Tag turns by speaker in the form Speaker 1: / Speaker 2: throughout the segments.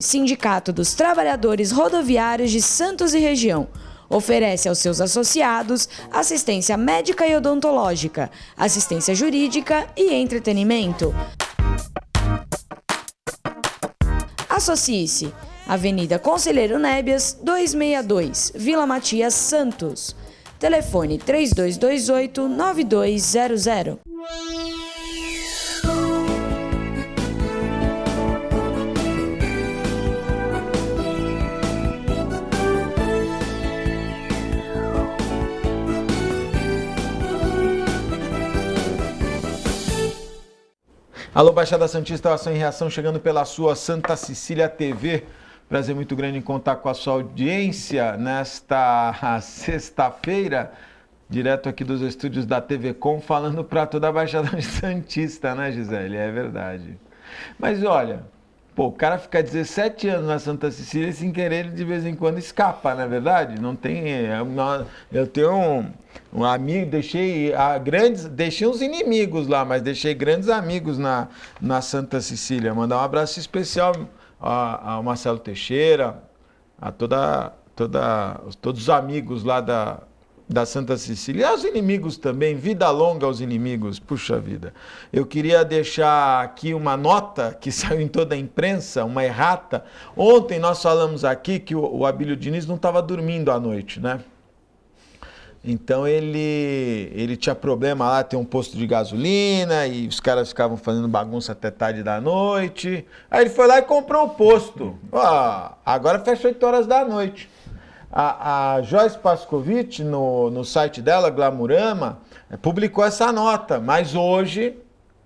Speaker 1: Sindicato dos Trabalhadores Rodoviários de Santos e Região oferece aos seus associados assistência médica e odontológica, assistência jurídica e entretenimento. Associe-se. Avenida Conselheiro Nébias, 262, Vila Matias, Santos. Telefone 3228-9200.
Speaker 2: Alô, Baixada Santista, Ação e Reação, chegando pela sua Santa Cecília TV. Prazer muito grande em contar com a sua audiência nesta sexta-feira, direto aqui dos estúdios da TV Com, falando para toda a Baixada Santista, né, Gisele? É verdade. Mas olha, pô, o cara fica 17 anos na Santa Cecília e sem querer ele de vez em quando escapa, não é verdade? Não tem... Eu tenho um amigo, deixei uns inimigos lá, mas deixei grandes amigos na Santa Cecília. Mandar um abraço especial ao Marcelo Teixeira, a todos os amigos lá da Santa Cecília. E aos inimigos também, vida longa aos inimigos, puxa vida. Eu queria deixar aqui uma nota que saiu em toda a imprensa, uma errata. Ontem nós falamos aqui que o Abílio Diniz não estava dormindo à noite, né? Então ele tinha problema lá, tem um posto de gasolina e os caras ficavam fazendo bagunça até tarde da noite. Aí ele foi lá e comprou o posto. Agora fecha 8 horas da noite. A Joyce Pascovitch, no site dela, Glamurama, publicou essa nota, mas hoje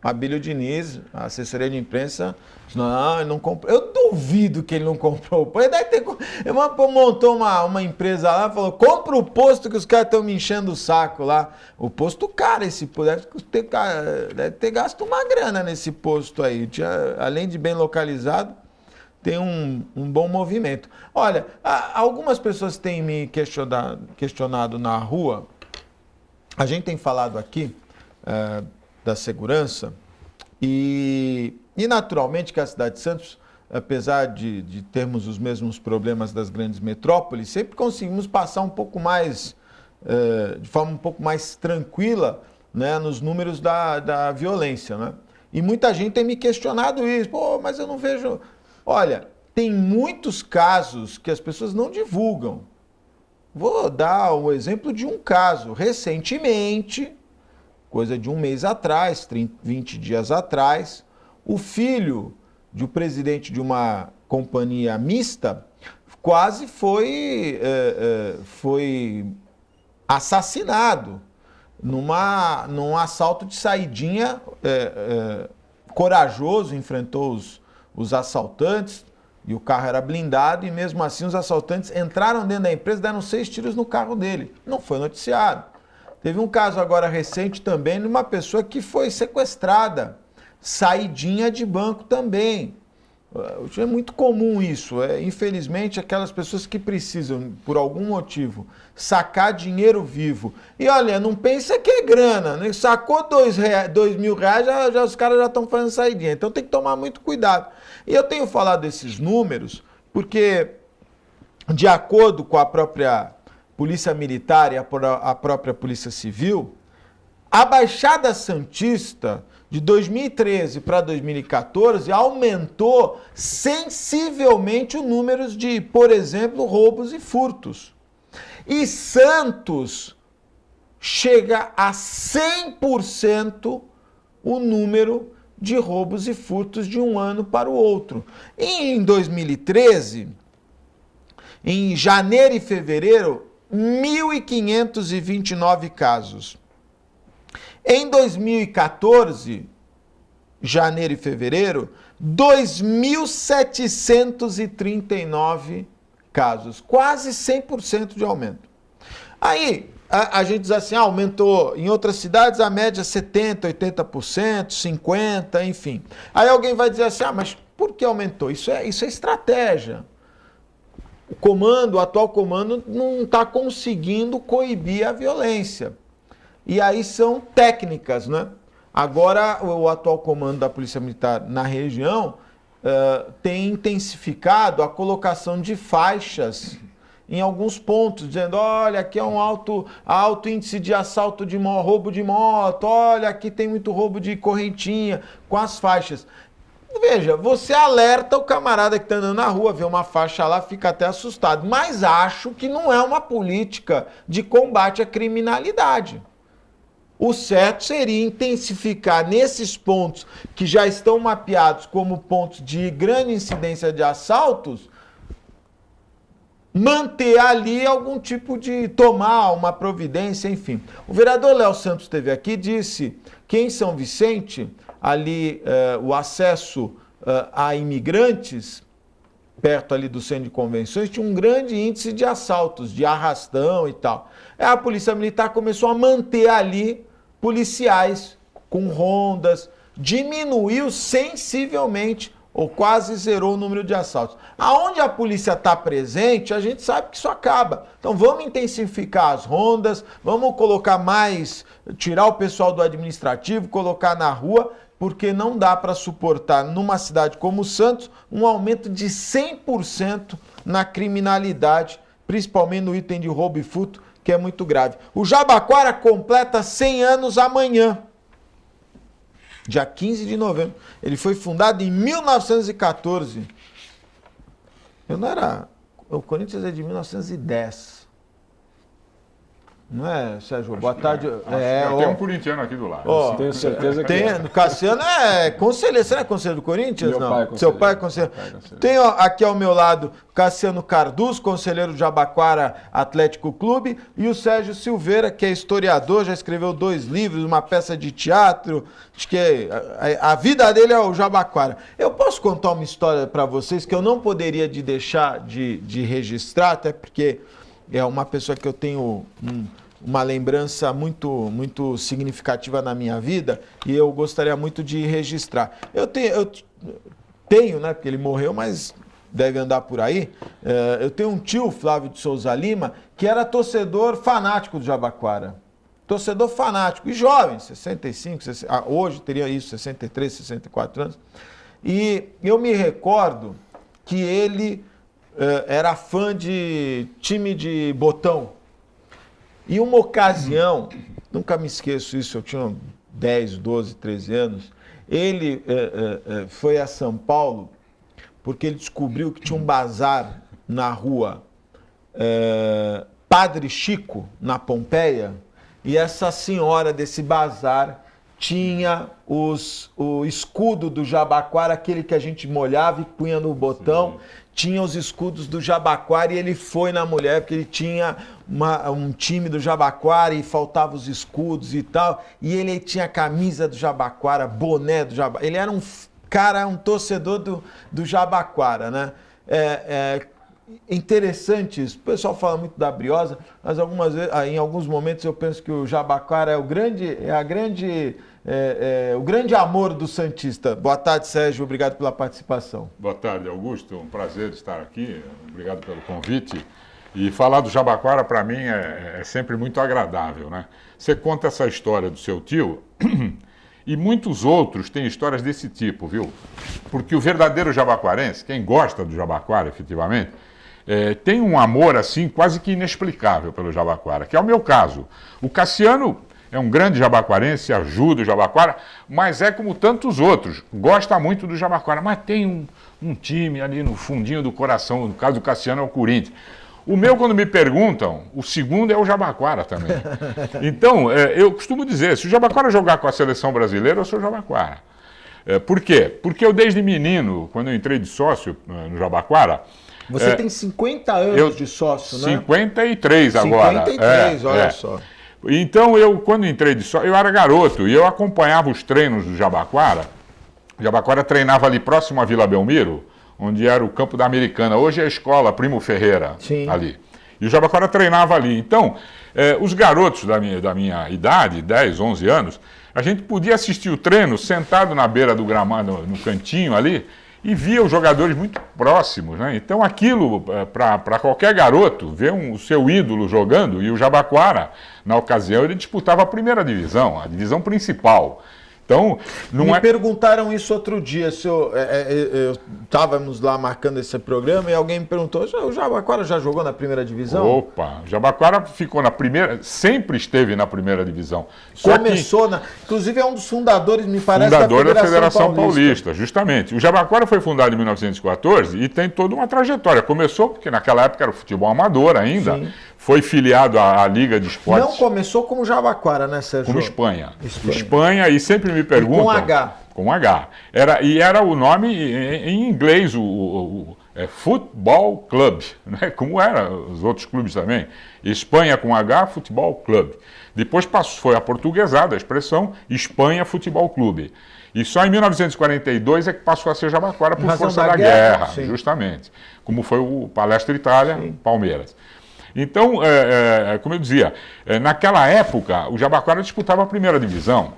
Speaker 2: o Abílio Diniz, a assessoria de imprensa, não, ele não comprou. Eu duvido que ele não comprou. Ele deve ter, montou uma empresa lá, falou, compra o posto que os caras estão me enchendo o saco lá. O posto caro, esse posto, deve ter gasto uma grana nesse posto aí. Além de bem localizado, tem um bom movimento. Olha, algumas pessoas têm me questionado na rua. A gente tem falado aqui da segurança e naturalmente que a cidade de Santos, apesar de termos os mesmos problemas das grandes metrópoles, sempre conseguimos passar um pouco mais, de forma um pouco mais tranquila, né, nos números da violência, né? E muita gente tem me questionado isso. Pô, mas eu não vejo... Olha, tem muitos casos que as pessoas não divulgam. Vou dar o exemplo de um caso. Recentemente, coisa de um mês atrás, 20 dias atrás, o filho de um presidente de uma companhia mista quase foi assassinado num assalto de saidinha corajoso, enfrentou os assaltantes e o carro era blindado e mesmo assim os assaltantes entraram dentro da empresa e deram 6 tiros no carro dele. Não foi noticiado. Teve um caso agora recente também de uma pessoa que foi sequestrada, saidinha de banco também. É muito comum isso. Infelizmente, aquelas pessoas que precisam, por algum motivo, sacar dinheiro vivo. E olha, não pensa que é grana, né? Sacou R$2.000, os caras já estão fazendo saidinha. Então tem que tomar muito cuidado. E eu tenho falado desses números porque, de acordo com a própria Polícia Militar e a própria Polícia Civil, a Baixada Santista, de 2013 para 2014, aumentou sensivelmente o número de, por exemplo, roubos e furtos. E Santos chega a 100% o número de roubos e furtos de um ano para o outro. E em 2013, em janeiro e fevereiro, 1.529 casos. Em 2014, janeiro e fevereiro, 2.739 casos, quase 100% de aumento. Aí, a gente diz assim, aumentou em outras cidades a média 70%, 80%, 50%, enfim. Aí alguém vai dizer assim, mas por que aumentou? Isso é estratégia. O atual comando não está conseguindo coibir a violência. E aí são técnicas, né? Agora, o atual comando da Polícia Militar na região tem intensificado a colocação de faixas em alguns pontos, dizendo, olha, aqui é um alto índice de assalto de moto, roubo de moto, olha, aqui tem muito roubo de correntinha, com as faixas. Veja, você alerta o camarada que está andando na rua, vê uma faixa lá, fica até assustado. Mas acho que não é uma política de combate à criminalidade. O certo seria intensificar nesses pontos que já estão mapeados como pontos de grande incidência de assaltos, manter ali algum tipo de tomar uma providência, enfim. O vereador Léo Santos esteve aqui e disse que em São Vicente, ali o acesso a imigrantes, perto ali do centro de convenções, tinha um grande índice de assaltos, de arrastão e tal. A Polícia Militar começou a manter ali policiais com rondas, diminuiu sensivelmente ou quase zerou o número de assaltos. Aonde a polícia está presente, a gente sabe que isso acaba. Então vamos intensificar as rondas, vamos colocar mais, tirar o pessoal do administrativo, colocar na rua, porque não dá para suportar numa cidade como Santos um aumento de 100% na criminalidade, principalmente no item de roubo e furto, que é muito grave. O Jabaquara completa 100 anos amanhã. Dia 15 de novembro. Ele foi fundado em 1914. Eu não era... O Corinthians é de 1910. Não é, Sérgio? Boa tarde.
Speaker 3: Tem um corintiano aqui do lado.
Speaker 4: Tenho certeza que
Speaker 2: tem. Cassiano é conselheiro. Você não é conselheiro do Corinthians?
Speaker 4: Meu
Speaker 2: não.
Speaker 4: pai é conselheiro.
Speaker 2: Seu pai é conselheiro. Tem aqui ao meu lado Cassiano Cardoso, conselheiro do Jabaquara Atlético Clube, e o Sérgio Silveira, que é historiador, já escreveu 2 livros, uma peça de teatro. Acho que a vida dele é o Jabaquara. Eu posso contar uma história para vocês que eu não poderia deixar de registrar, até porque é uma pessoa que eu tenho uma lembrança muito significativa na minha vida e eu gostaria muito de registrar. Eu tenho, né, porque ele morreu, mas deve andar por aí, eu tenho um tio, Flávio de Souza Lima, que era torcedor fanático do Jabaquara. Torcedor fanático, e jovem, 65, 60, hoje teria isso, 63, 64 anos. E eu me recordo que ele era fã de time de botão. E uma ocasião, nunca me esqueço isso, eu tinha 10, 12, 13 anos, ele foi a São Paulo porque ele descobriu que tinha um bazar na rua Padre Chico, na Pompeia, e essa senhora desse bazar tinha o escudo do Jabaquara, aquele que a gente molhava e punha no botão. Sim. Tinha os escudos do Jabaquara e ele foi na mulher porque ele tinha um time do Jabaquara e faltavam os escudos e tal. E ele tinha a camisa do Jabaquara, boné do Jabaquara. Ele era um torcedor do Jabaquara, né? Interessante isso. O pessoal fala muito da Briosa, mas em alguns momentos eu penso que o Jabaquara é o grande amor do santista. Boa tarde, Sérgio. Obrigado pela participação.
Speaker 3: Boa tarde, Augusto. Um prazer estar aqui. Obrigado pelo convite. E falar do Jabaquara, para mim, é sempre muito agradável, né? Você conta essa história do seu tio e muitos outros têm histórias desse tipo, viu? Porque o verdadeiro jabaquarense, quem gosta do Jabaquara, efetivamente, tem um amor, assim, quase que inexplicável pelo Jabaquara, que é o meu caso. O Cassiano é um grande jabaquarense, ajuda o Jabaquara, mas é como tantos outros, gosta muito do Jabaquara, mas tem um time ali no fundinho do coração, no caso do Cassiano é o Corinthians. O meu, quando me perguntam, o segundo é o Jabaquara também. Então, eu costumo dizer, se o Jabaquara jogar com a seleção brasileira, eu sou o Jabaquara. Por quê? Porque eu, desde menino, quando eu entrei de sócio no Jabaquara...
Speaker 2: Você tem 50 anos de sócio, né?
Speaker 3: 53 agora.
Speaker 2: 53, olha só.
Speaker 3: Então, eu, quando entrei de sócio, eu era garoto e eu acompanhava os treinos do Jabaquara. O Jabaquara treinava ali próximo à Vila Belmiro, onde era o campo da Americana. Hoje é a escola Primo Ferreira. Sim. Ali. E o Jabaquara treinava ali. Então, os garotos da minha idade, 10, 11 anos, a gente podia assistir o treino sentado na beira do gramado, no cantinho ali, e via os jogadores muito próximos, né? Então aquilo, para qualquer garoto, ver o seu ídolo jogando, e o Jabaquara, na ocasião, ele disputava a primeira divisão, a divisão principal. Então, não
Speaker 2: Me
Speaker 3: é...
Speaker 2: perguntaram isso outro dia, se estávamos lá marcando esse programa e alguém me perguntou, o Jabaquara já jogou na primeira divisão?
Speaker 3: Opa, o Jabaquara ficou na primeira, sempre esteve na primeira divisão.
Speaker 2: Começou, inclusive é um dos fundadores, me parece,
Speaker 3: fundador da Federação Paulista, justamente. O Jabaquara foi fundado em 1914 e tem toda uma trajetória. Começou porque naquela época era o futebol amador ainda,
Speaker 2: Sim.
Speaker 3: Foi filiado à Liga de Esportes.
Speaker 2: Não começou como Jabaquara, né, Sérgio?
Speaker 3: Como Espanha. Espanha, e sempre me perguntam...
Speaker 2: E com H.
Speaker 3: Com H. Era o nome em inglês, Football Club, né? Como eram os outros clubes também. Espanha com H, Futebol Club. Depois foi aportuguesada a expressão Espanha Futebol Clube. E só em 1942 é que passou a ser Jabaquara por força da guerra, justamente. Como foi o Palestra Itália, Palmeiras. Então, como eu dizia, naquela época o Jabaquara disputava a primeira divisão,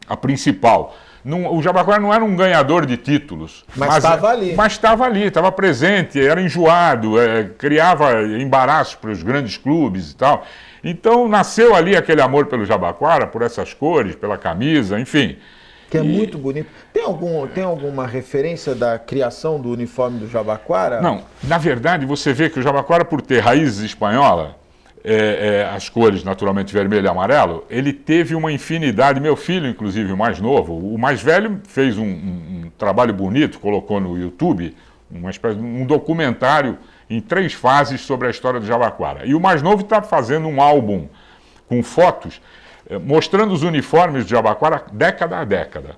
Speaker 3: a principal. O Jabaquara não era um ganhador de títulos.
Speaker 2: Mas estava ali.
Speaker 3: Mas estava ali, estava presente, era enjoado, criava embaraços para os grandes clubes e tal. Então nasceu ali aquele amor pelo Jabaquara, por essas cores, pela camisa, enfim.
Speaker 2: Que é muito bonito. Tem alguma referência da criação do uniforme do Jabaquara?
Speaker 3: Não, na verdade você vê que o Jabaquara, por ter raízes espanholas, as cores naturalmente vermelho e amarelo, ele teve uma infinidade, meu filho inclusive o mais novo, o mais velho fez um trabalho bonito, colocou no YouTube, um documentário em 3 fases sobre a história do Jabaquara. E o mais novo está fazendo um álbum com fotos, mostrando os uniformes do Jabaquara década a década.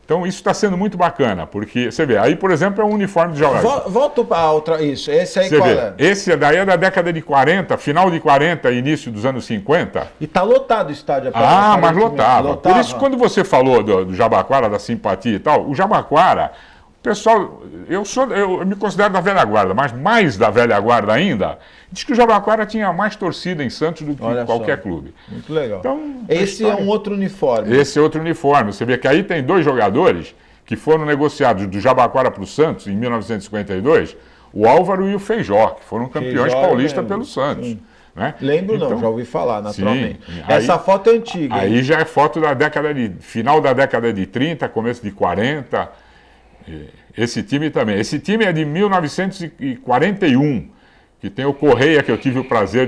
Speaker 3: Então isso está sendo muito bacana, porque você vê, aí por exemplo é um uniforme do Jabaquara.
Speaker 2: Volta para a outra, isso, esse aí
Speaker 3: você
Speaker 2: qual
Speaker 3: vê,
Speaker 2: é?
Speaker 3: Esse daí é da década de 40, final de 40 e início dos anos 50.
Speaker 2: E está lotado o estádio.
Speaker 3: Mas lotava. Por isso quando você falou do Jabaquara, da simpatia e tal, o Jabaquara, o pessoal, eu me considero da velha guarda, mas mais da velha guarda ainda, diz que o Jabaquara tinha mais torcida em Santos do que qualquer clube.
Speaker 2: Muito legal.
Speaker 3: Então,
Speaker 2: esse é um outro uniforme.
Speaker 3: Esse é outro uniforme. Você vê que aí tem 2 jogadores que foram negociados do Jabaquara para o Santos em 1952, o Álvaro e o Feijó, que foram campeões paulistas pelo Santos. Né?
Speaker 2: Lembro então, não, já ouvi falar, naturalmente. Sim, essa foto é antiga.
Speaker 3: Aí já é foto da final da década de 30, começo de 40. Esse time também. Esse time é de 1941, que tem o Correia, que eu tive o prazer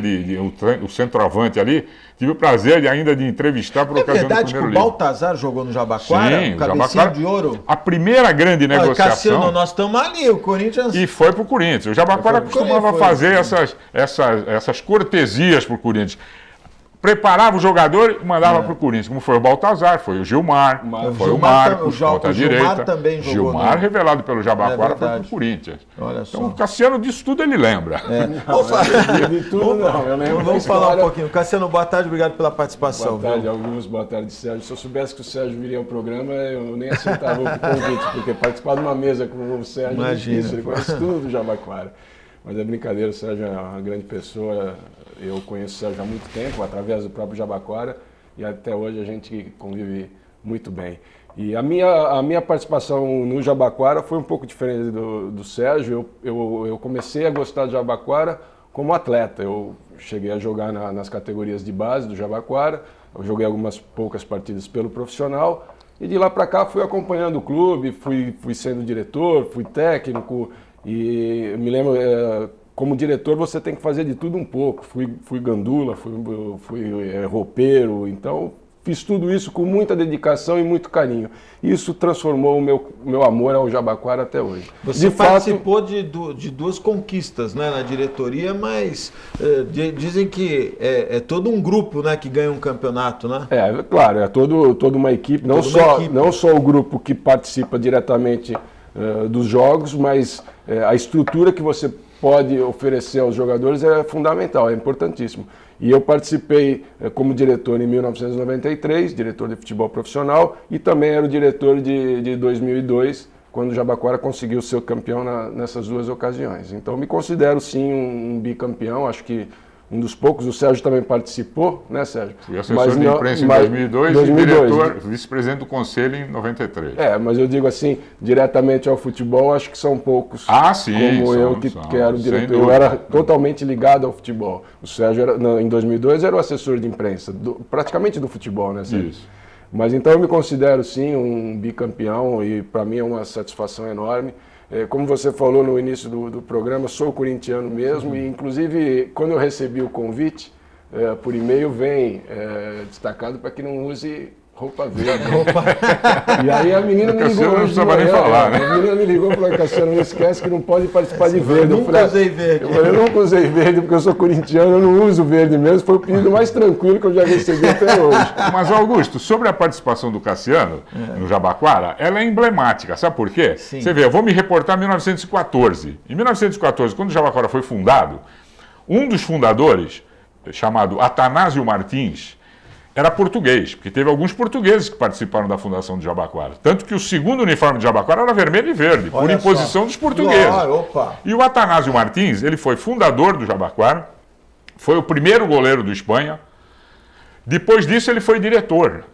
Speaker 3: o centroavante ali, tive o prazer ainda de entrevistar por ocasião do primeiro livro. É verdade que o
Speaker 2: Baltazar jogou no Jabaquara?
Speaker 3: Sim,
Speaker 2: o cabecinha de ouro?
Speaker 3: A primeira grande negociação...
Speaker 2: Cassiano, nós estamos ali, o Corinthians...
Speaker 3: E foi para o Corinthians. O Jabaquara costumava fazer essas cortesias para o Corinthians. Preparava o jogador e mandava para o Corinthians, como foi o Baltazar, foi o Gilmar, foi o Marcos, ponta direita.
Speaker 2: Também jogou,
Speaker 3: Gilmar, revelado pelo Jabaquara, foi para o Corinthians.
Speaker 2: Olha só.
Speaker 3: Então o Cassiano disso tudo ele lembra.
Speaker 2: Vamos falar um pouquinho. Cassiano, boa tarde, obrigado pela participação.
Speaker 4: Boa tarde, Augusto, boa tarde, Sérgio. Se eu soubesse que o Sérgio viria ao programa, eu nem aceitava o convite, porque participar de uma mesa com o Sérgio é difícil, ele conhece tudo do Jabaquara. Mas é brincadeira, o Sérgio é uma grande pessoa. Eu conheço o Sérgio há muito tempo, através do próprio Jabaquara, e até hoje a gente convive muito bem. E a minha participação no Jabaquara foi um pouco diferente do Sérgio. Eu comecei a gostar do Jabaquara como atleta. Eu cheguei a jogar nas categorias de base do Jabaquara, eu joguei algumas poucas partidas pelo profissional, e de lá para cá fui acompanhando o clube, fui sendo diretor, fui técnico, e eu me lembro... Como diretor, você tem que fazer de tudo um pouco. Fui gandula, fui roupeiro, então fiz tudo isso com muita dedicação e muito carinho. Isso transformou o meu amor ao Jabaquara até hoje.
Speaker 2: Você participou de 2 conquistas, né, na diretoria, mas dizem que é todo um grupo, né, que ganha um campeonato, né?
Speaker 4: Claro, é toda uma equipe, não só o grupo que participa diretamente dos jogos, mas a estrutura que você pode oferecer aos jogadores é fundamental, é importantíssimo. E eu participei como diretor em 1993, diretor de futebol profissional, e também era o diretor de 2002, quando o Jabaquara conseguiu ser campeão nessas 2 ocasiões. Então me considero sim um bicampeão, acho que um dos poucos. O Sérgio também participou, né, Sérgio?
Speaker 3: Fui assessor de imprensa em 2002 e diretor, vice-presidente do conselho em 93.
Speaker 4: Mas eu digo assim, diretamente ao futebol, acho que são poucos como eu que quero diretor. Eu era totalmente ligado ao futebol. O Sérgio, em 2002, era o assessor de imprensa, praticamente do futebol, né, Sérgio?
Speaker 3: Isso.
Speaker 4: Mas então eu me considero sim um bicampeão e para mim é uma satisfação enorme. Como você falou no início do programa, sou corintiano mesmo e inclusive quando eu recebi o convite por e-mail vem destacado para que não use roupa verde. E aí a menina me ligou hoje de manhã, falar, né? A menina me ligou e falou, Cassiano, não esquece que não pode participar de verde.
Speaker 2: Eu nunca usei verde.
Speaker 4: Eu nunca usei verde porque eu sou corintiano, eu não uso verde mesmo. Foi o pedido mais tranquilo que eu já recebi até hoje.
Speaker 3: Mas, Augusto, sobre a participação do Cassiano no Jabaquara, ela é emblemática. Sabe por quê?
Speaker 2: Sim.
Speaker 3: Você vê, eu vou me reportar em 1914. Em 1914, quando o Jabaquara foi fundado, um dos fundadores, chamado Atanásio Martins, era português, porque teve alguns portugueses que participaram da fundação de Jabaquara. Tanto que o segundo uniforme de Jabaquara era vermelho e verde, por imposição dos portugueses. E o Atanásio Martins, ele foi fundador do Jabaquara, foi o primeiro goleiro do Espanha. Depois disso, ele foi diretor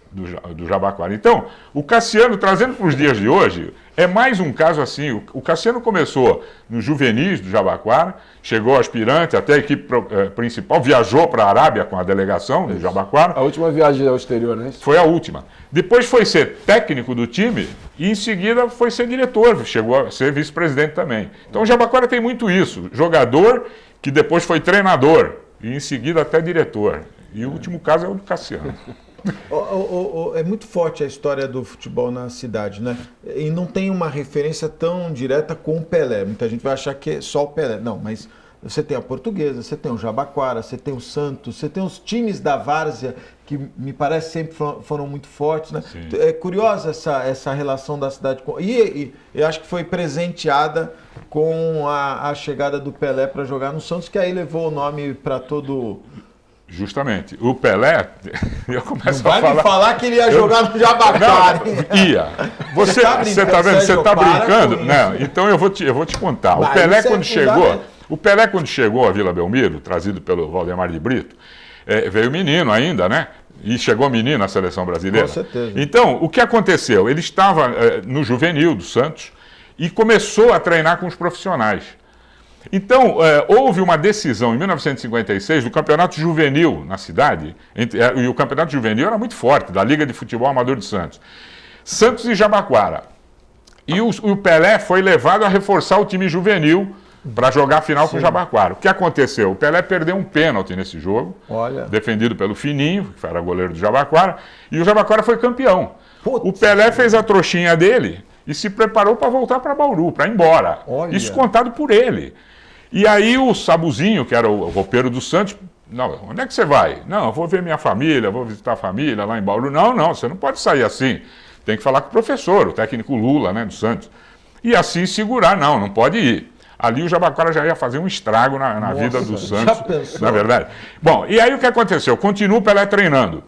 Speaker 3: do Jabaquara. Então, o Cassiano, trazendo para os dias de hoje, é mais um caso assim. O Cassiano começou nos juvenis do Jabaquara, chegou aspirante, até a equipe principal, viajou para a Arábia com a delegação do Jabaquara.
Speaker 4: A última viagem ao exterior, não é isso?
Speaker 3: Foi a última. Depois foi ser técnico do time e em seguida foi ser diretor, chegou a ser vice-presidente também. Então o Jabaquara tem muito isso. Jogador que depois foi treinador e em seguida até diretor. E o último caso é o do Cassiano.
Speaker 2: É muito forte a história do futebol na cidade, né? E não tem uma referência tão direta com o Pelé. Muita gente vai achar que é só o Pelé. Não, mas você tem a Portuguesa, você tem o Jabaquara, você tem o Santos, você tem os times da várzea que me parece sempre foram muito fortes, né?
Speaker 3: Sim.
Speaker 2: É curiosa essa relação da cidade com... E eu acho que foi presenteada com a chegada do Pelé para jogar no Santos, que aí levou o nome para todo...
Speaker 3: Justamente. O Pelé, eu começo
Speaker 2: Não
Speaker 3: a
Speaker 2: vai
Speaker 3: falar...
Speaker 2: me falar que ele ia jogar no Jabaquara.
Speaker 3: Não, ia. Você tá vendo? Você está brincando? Não, então eu vou te contar.
Speaker 2: Vai,
Speaker 3: o Pelé,
Speaker 2: isso é
Speaker 3: quando chegou... O Pelé, quando chegou a Vila Belmiro, trazido pelo Valdemar de Brito, veio menino ainda, né? E chegou menino na seleção brasileira.
Speaker 2: Com certeza.
Speaker 3: Então, o que aconteceu? Ele estava no juvenil do Santos e começou a treinar com os profissionais. Então, houve uma decisão em 1956 do campeonato juvenil na cidade, e o campeonato juvenil era muito forte, da Liga de Futebol Amador de Santos. Santos e Jabaquara. E o Pelé foi levado a reforçar o time juvenil para jogar a final com o Jabaquara. O que aconteceu? O Pelé perdeu um pênalti nesse jogo, defendido pelo Fininho, que era goleiro do Jabaquara, e o Jabaquara foi campeão. O Pelé fez a trouxinha dele e se preparou para voltar para Bauru, para ir embora. Isso contado por ele. E aí o Sabuzinho, que era o roupeiro do Santos, não, onde é que você vai? Não, eu vou ver minha família, vou visitar a família lá em Bauru. Não, você não pode sair assim. Tem que falar com o professor, o técnico Lula, né, do Santos. E assim segurar, não pode ir. Ali o Jabaquara já ia fazer um estrago na vida do Santos, na verdade. Bom, e aí o que aconteceu? Continua o Pelé treinando.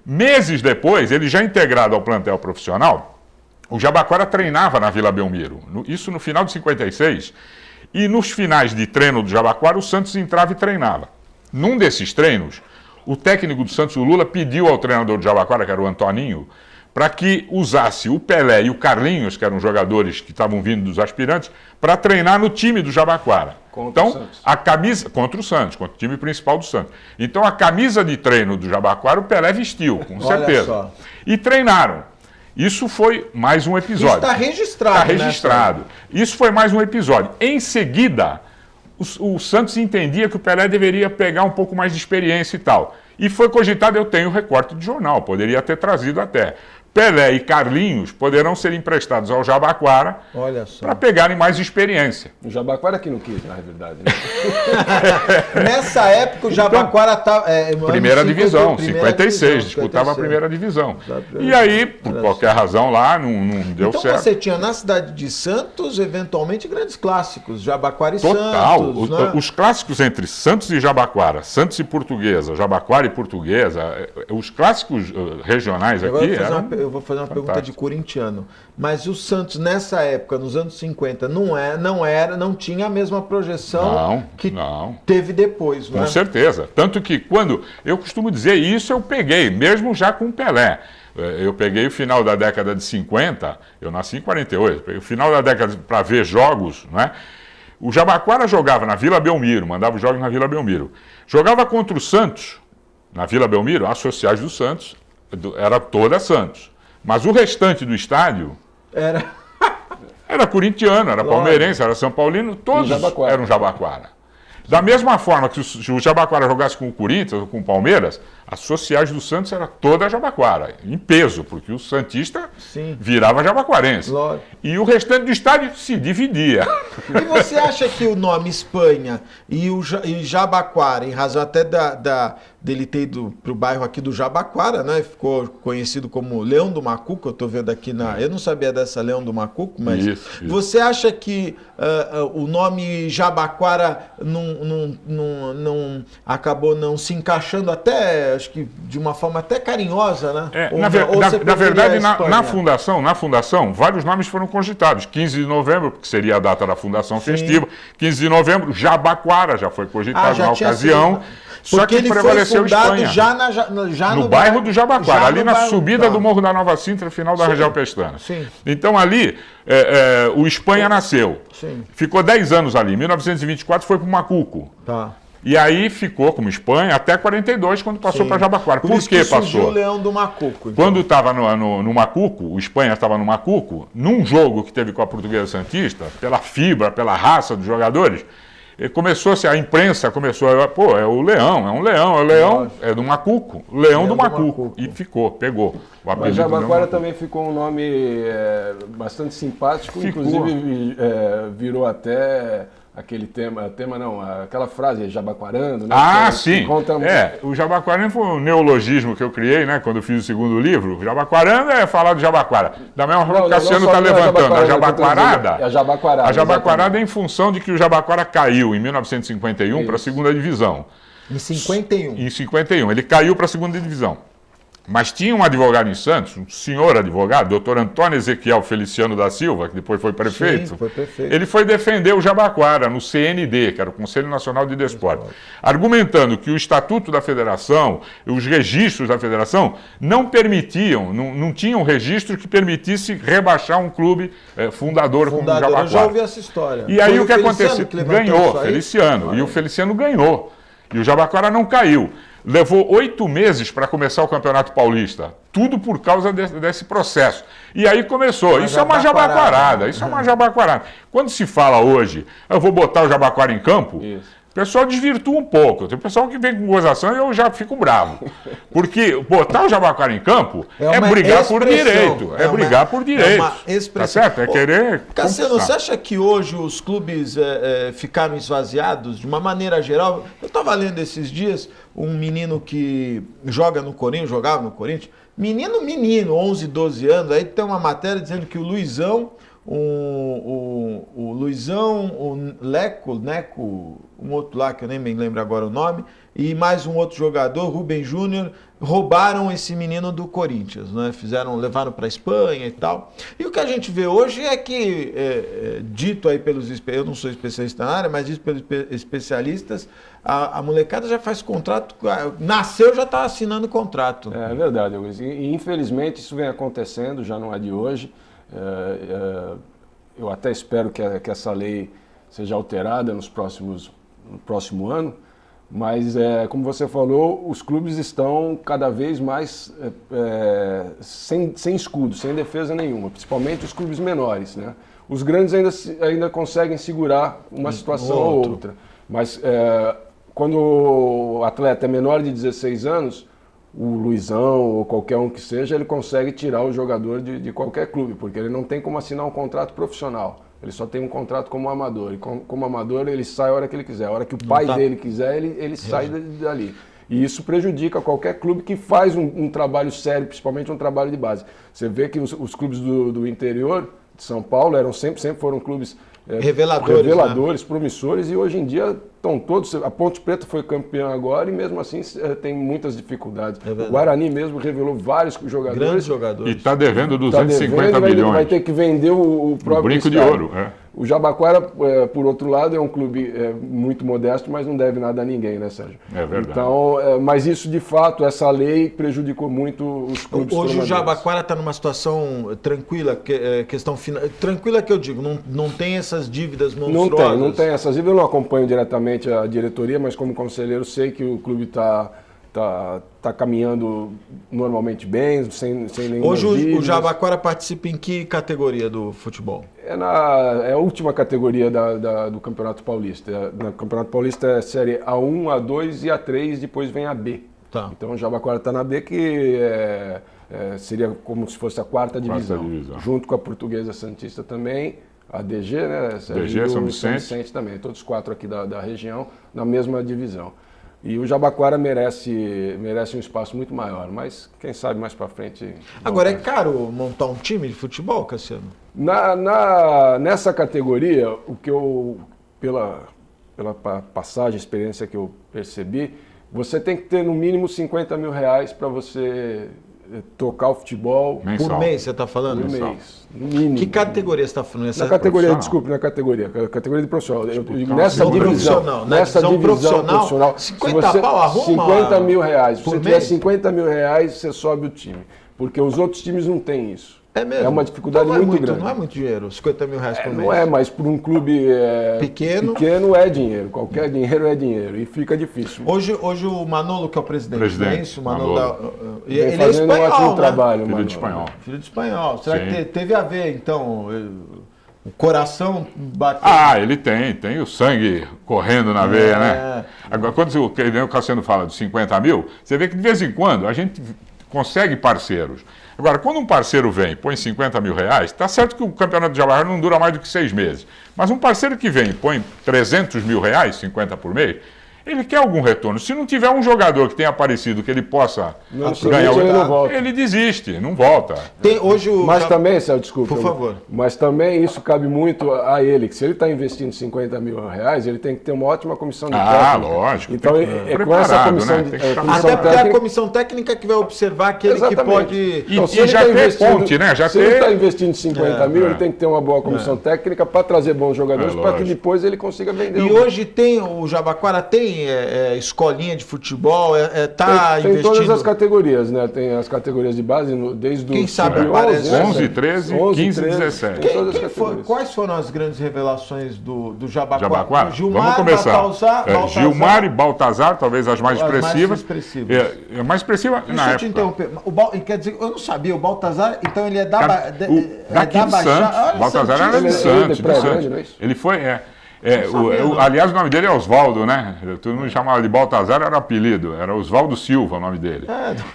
Speaker 3: Meses depois, ele já integrado ao plantel profissional, o Jabaquara treinava na Vila Belmiro. Isso no final de 56. E nos finais de treino do Jabaquara, o Santos entrava e treinava. Num desses treinos, o técnico do Santos, o Lula, pediu ao treinador do Jabaquara, que era o Antoninho, para que usasse o Pelé e o Carlinhos, que eram jogadores que estavam vindo dos aspirantes, para treinar no time do Jabaquara.
Speaker 4: Contra o Santos.
Speaker 3: A camisa contra o Santos, contra o time principal do Santos. Então, a camisa de treino do Jabaquara, o Pelé vestiu, com certeza. Só. E treinaram. Isso foi mais um episódio. Isso
Speaker 2: está registrado.
Speaker 3: Está registrado. Isso foi mais um episódio. Em seguida, o Santos entendia que o Pelé deveria pegar um pouco mais de experiência e tal. E foi cogitado, eu tenho recorte de jornal, poderia ter trazido até. Pelé e Carlinhos poderão ser emprestados ao Jabaquara para pegarem mais experiência.
Speaker 4: O Jabaquara que não quis, na verdade. Né?
Speaker 2: Nessa época o Jabaquara estava...
Speaker 3: primeira divisão, 56, disputava a primeira divisão. E aí, por qualquer razão lá, não deu certo.
Speaker 2: Então você tinha na cidade de Santos, eventualmente, grandes clássicos, Jabaquara e
Speaker 3: Total.
Speaker 2: Santos. Né?
Speaker 3: Os clássicos entre Santos e Jabaquara, Santos e Portuguesa, Jabaquara e Portuguesa, os clássicos regionais aqui eram...
Speaker 2: Eu vou fazer uma pergunta de corintiano. Mas o Santos, nessa época, nos anos 50, não tinha a mesma projeção que teve depois, né?
Speaker 3: Com certeza. Tanto que quando... Eu costumo dizer, isso eu peguei, mesmo já com o Pelé. Eu peguei o final da década de 50, eu nasci em 48, peguei o final da década para ver jogos, né? O Jabaquara jogava na Vila Belmiro, mandava os jogos na Vila Belmiro. Jogava contra o Santos, na Vila Belmiro, as sociais do Santos, Era toda Santos. Mas o restante do estádio era corintiano, era palmeirense, era São Paulino, todos eram Jabaquara. Da mesma forma que o Jabaquara jogasse com o Corinthians ou com o Palmeiras, a sociais do Santos era toda Jabaquara, em peso, porque o santista virava jabaquarense. Lógico. E o restante do estádio se dividia.
Speaker 2: E você acha que o nome Espanha e Jabaquara, em razão até dele ter ido para o bairro aqui do Jabaquara, né? Ficou conhecido como Leão do Macuco, eu estou vendo aqui eu não sabia dessa Leão do Macuco, mas isso. Você acha que o nome Jabaquara não acabou não se encaixando até, acho que de uma forma até carinhosa, né?
Speaker 3: Na verdade, na fundação, vários nomes foram cogitados. 15 de novembro, porque seria a data da fundação festiva. 15 de novembro, Jabaquara já foi cogitado na ocasião. Só que prevaleceu Espanha.
Speaker 2: Já
Speaker 3: no bairro do Jabaquara, ali na subida do Morro da Nova Sintra, final da Rangel Pestana. Então ali, o Espanha nasceu. Ficou 10 anos ali. Em 1924 foi para o Macuco. E aí ficou como Espanha até 42, quando passou para Jabaquara. Por que passou?
Speaker 2: O Leão do Macuco.
Speaker 3: Então. Quando estava no Macuco, o Espanha estava no Macuco, num jogo que teve com a Portuguesa Santista, pela fibra, pela raça dos jogadores, a imprensa começou a... Pô, é o Leão, é um leão, é do Macuco, Leão do Macuco. E pegou.
Speaker 4: Mas Jabaquara também ficou um nome bastante simpático, inclusive virou até... aquela frase, jabaquarando, né?
Speaker 3: Sim. O jabaquarando foi um neologismo que eu criei, né? Quando eu fiz o segundo livro. O jabaquarando é falar do Jabaquara. Da mesma forma que o Cassiano está levantando. A jabaquarada é em função de que o Jabaquara caiu em 1951 para a segunda divisão.
Speaker 2: Em 51?
Speaker 3: Em 51. Ele caiu para a segunda divisão. Mas tinha um advogado em Santos, um senhor advogado, doutor Antônio Ezequiel Feliciano da Silva, que depois foi prefeito. Ele foi defender o Jabaquara no CND, que era o Conselho Nacional de Desporto, argumentando que o Estatuto da Federação, os registros da Federação, não permitiam, não tinham registro que permitisse rebaixar um clube fundador como o Jabaquara.
Speaker 2: Eu já ouvi essa história.
Speaker 3: E aí o que aconteceu? Ganhou, Feliciano. E o Feliciano ganhou. E o Jabaquara não caiu. Levou 8 meses para começar o Campeonato Paulista. Tudo por causa desse processo. E aí começou. Isso é uma jabaquarada. Quando se fala hoje, eu vou botar o Jabaquara em campo, o pessoal desvirtua um pouco. Tem pessoal que vem com gozação e eu já fico bravo. Porque botar o Jabaquara em campo é brigar por direito. É brigar por direito. É uma expressão. Tá certo? É querer...
Speaker 2: Cassiano, você acha que hoje os clubes ficaram esvaziados de uma maneira geral? Eu estava lendo esses dias um menino que jogava no Corinthians, menino, 11, 12 anos, aí tem uma matéria dizendo que o Luizão, o Neco, um outro lá que eu nem me lembro agora o nome, e mais um outro jogador, Rubem Júnior, roubaram esse menino do Corinthians, né? Levaram para a Espanha e tal. E o que a gente vê hoje é que, dito aí eu não sou especialista na área, mas dito pelos especialistas, a molecada já faz contrato, nasceu já está assinando contrato.
Speaker 4: É verdade, Augusto. E infelizmente isso vem acontecendo, já não é de hoje. Eu até espero que essa lei seja alterada no próximo ano, mas como você falou, os clubes estão cada vez mais sem escudo, sem defesa nenhuma, principalmente os clubes menores, né? Os grandes ainda conseguem segurar uma situação ou outra, mas quando o atleta é menor de 16 anos, o Luizão ou qualquer um que seja, ele consegue tirar o jogador de qualquer clube, porque ele não tem como assinar um contrato profissional. Ele só tem um contrato como amador. E como amador, ele sai a hora que ele quiser. A hora que o pai dele quiser, ele sai dali. E isso prejudica qualquer clube que faz um trabalho sério, principalmente um trabalho de base. Você vê que os clubes do interior de São Paulo sempre foram clubes reveladores, né? Promissores, e hoje em dia estão todos... A Ponte Preta foi campeã agora e mesmo assim tem muitas dificuldades. O Guarani mesmo revelou vários jogadores.
Speaker 2: Grandes jogadores.
Speaker 3: E está devendo 250 milhões.
Speaker 4: Vai ter que vender o próprio
Speaker 3: brinco de ouro.
Speaker 4: O Jabaquara, por outro lado, é um clube muito modesto, mas não deve nada a ninguém, né, Sérgio?
Speaker 3: É verdade.
Speaker 4: Então, mas isso, de fato, essa lei prejudicou muito os clubes.
Speaker 2: Hoje o Jabaquara está numa situação tranquila, tranquila que eu digo, não tem essas dívidas monstruosas.
Speaker 4: Não tem essas dívidas. Eu não acompanho diretamente a diretoria, mas como conselheiro sei que o clube está tá caminhando normalmente bem, sem nenhuma
Speaker 2: Hoje
Speaker 4: dívidas.
Speaker 2: o Jabaquara participa em que categoria do futebol?
Speaker 4: É a última categoria do Campeonato Paulista. No Campeonato Paulista é série A1, A2 e A3, depois vem a B.
Speaker 2: Tá.
Speaker 4: Então o Jabaquara está na B, que seria como se fosse a quarta divisão. Junto com a Portuguesa Santista também, a DG, né?
Speaker 3: DG, São
Speaker 4: Vicente também, todos os 4 aqui da região, na mesma divisão. E o Jabaquara merece um espaço muito maior, mas quem sabe mais para frente...
Speaker 2: Agora, é caro montar um time de futebol, Cassiano?
Speaker 4: Nessa categoria, o que eu, pela passagem, experiência que eu percebi, você tem que ter no mínimo 50 mil reais para você tocar o futebol.
Speaker 3: Mensal.
Speaker 2: Por mês, você está falando?
Speaker 4: Por mês, no mínimo.
Speaker 2: Que categoria você está falando?
Speaker 4: Na categoria, desculpe, categoria de profissional. Nessa divisão profissional,
Speaker 2: 50 pau arruma?
Speaker 4: 50 mil reais. Se
Speaker 2: por
Speaker 4: você
Speaker 2: mês?
Speaker 4: tiver 50 mil reais, você sobe o time. Porque os outros times não têm isso.
Speaker 2: É mesmo?
Speaker 4: É uma dificuldade
Speaker 2: Então
Speaker 4: muito grande.
Speaker 2: Não é muito dinheiro, 50 mil reais por mês.
Speaker 4: Não é, mas para um clube pequeno é dinheiro. Qualquer dinheiro é dinheiro e fica difícil.
Speaker 2: Hoje o Manolo, que é o presidente, não é isso? O Manolo.
Speaker 4: Ele
Speaker 2: é
Speaker 4: fazendo
Speaker 2: espanhol,
Speaker 4: um ótimo
Speaker 2: né?
Speaker 4: trabalho.
Speaker 3: Filho de espanhol.
Speaker 2: Filho de espanhol. Será
Speaker 3: Sim.
Speaker 2: que teve a ver, então, o coração bateu?
Speaker 3: Ele tem o sangue correndo na veia, né? Agora, quando o Cassiano fala de 50 mil, você vê que de vez em quando a gente consegue parceiros. Agora, quando um parceiro vem e põe 50 mil reais, está certo que o campeonato de Jabaquara não dura mais do que 6 meses. Mas um parceiro que vem e põe 300 mil reais, 50 por mês, ele quer algum retorno. Se não tiver um jogador que tenha aparecido que ele possa ganhar
Speaker 4: ele não volta.
Speaker 3: ele desiste, não volta.
Speaker 4: Mas também, Céu, desculpa.
Speaker 2: Por favor.
Speaker 4: Mas também isso cabe muito a ele, que se ele está investindo 50 mil reais, ele tem que ter uma ótima comissão de técnica.
Speaker 3: Lógico.
Speaker 4: Então, com essa comissão,
Speaker 3: né?
Speaker 2: Até porque é a comissão técnica que vai observar aquele que pode...
Speaker 3: E já ter ponte, né?
Speaker 4: Se ele está investindo 50 mil, ele tem que ter uma boa comissão técnica para trazer bons jogadores, para que depois ele consiga vender.
Speaker 2: E hoje o Jabaquara tem escolinha de futebol,
Speaker 4: tem
Speaker 2: investindo...
Speaker 4: todas as categorias, né? Tem as categorias de base, desde
Speaker 2: Quem
Speaker 4: o
Speaker 2: sabe
Speaker 4: sub-11,
Speaker 3: 11, 13, 15, 17.
Speaker 2: Quais foram as grandes revelações do Jabaquara?
Speaker 3: Jabaquara?
Speaker 2: Gilmar,
Speaker 3: Vamos começar.
Speaker 2: Baltazar,
Speaker 3: Gilmar e Baltazar, talvez as mais expressivas. A mais expressiva
Speaker 2: Deixa
Speaker 3: na
Speaker 2: eu
Speaker 3: época.
Speaker 2: te interromper. Quer dizer, eu não sabia, o Baltazar, então ele é
Speaker 3: daqui de Santos. Baltazar era de Santos. Ele foi... aliás, o nome dele é Oswaldo, né? Todo mundo chamava de Baltazar, era apelido. Era Oswaldo Silva o nome dele.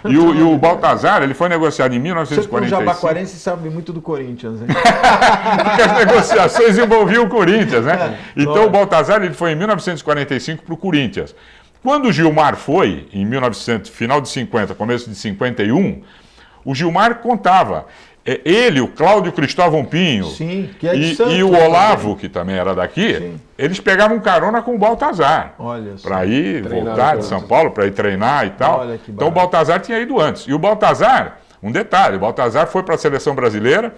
Speaker 3: E o Baltazar, ele foi negociado em 1945.
Speaker 2: Você, como jabaquarense, sabe muito do Corinthians, hein?
Speaker 3: Porque as negociações envolviam o Corinthians, né? Então o Baltazar ele foi em 1945 para o Corinthians. Quando o Gilmar foi, em final de 50, começo de 51, o Gilmar contava... Ele, o Cláudio Cristóvão Pinho.
Speaker 2: Sim, que é de Santos,
Speaker 3: e o Olavo, que também era daqui, sim, eles pegavam carona com o Baltazar. Para ir voltar de São Paulo, para ir treinar e tal. Então o Baltazar tinha ido antes. E o Baltazar, um detalhe, o Baltazar foi para a seleção brasileira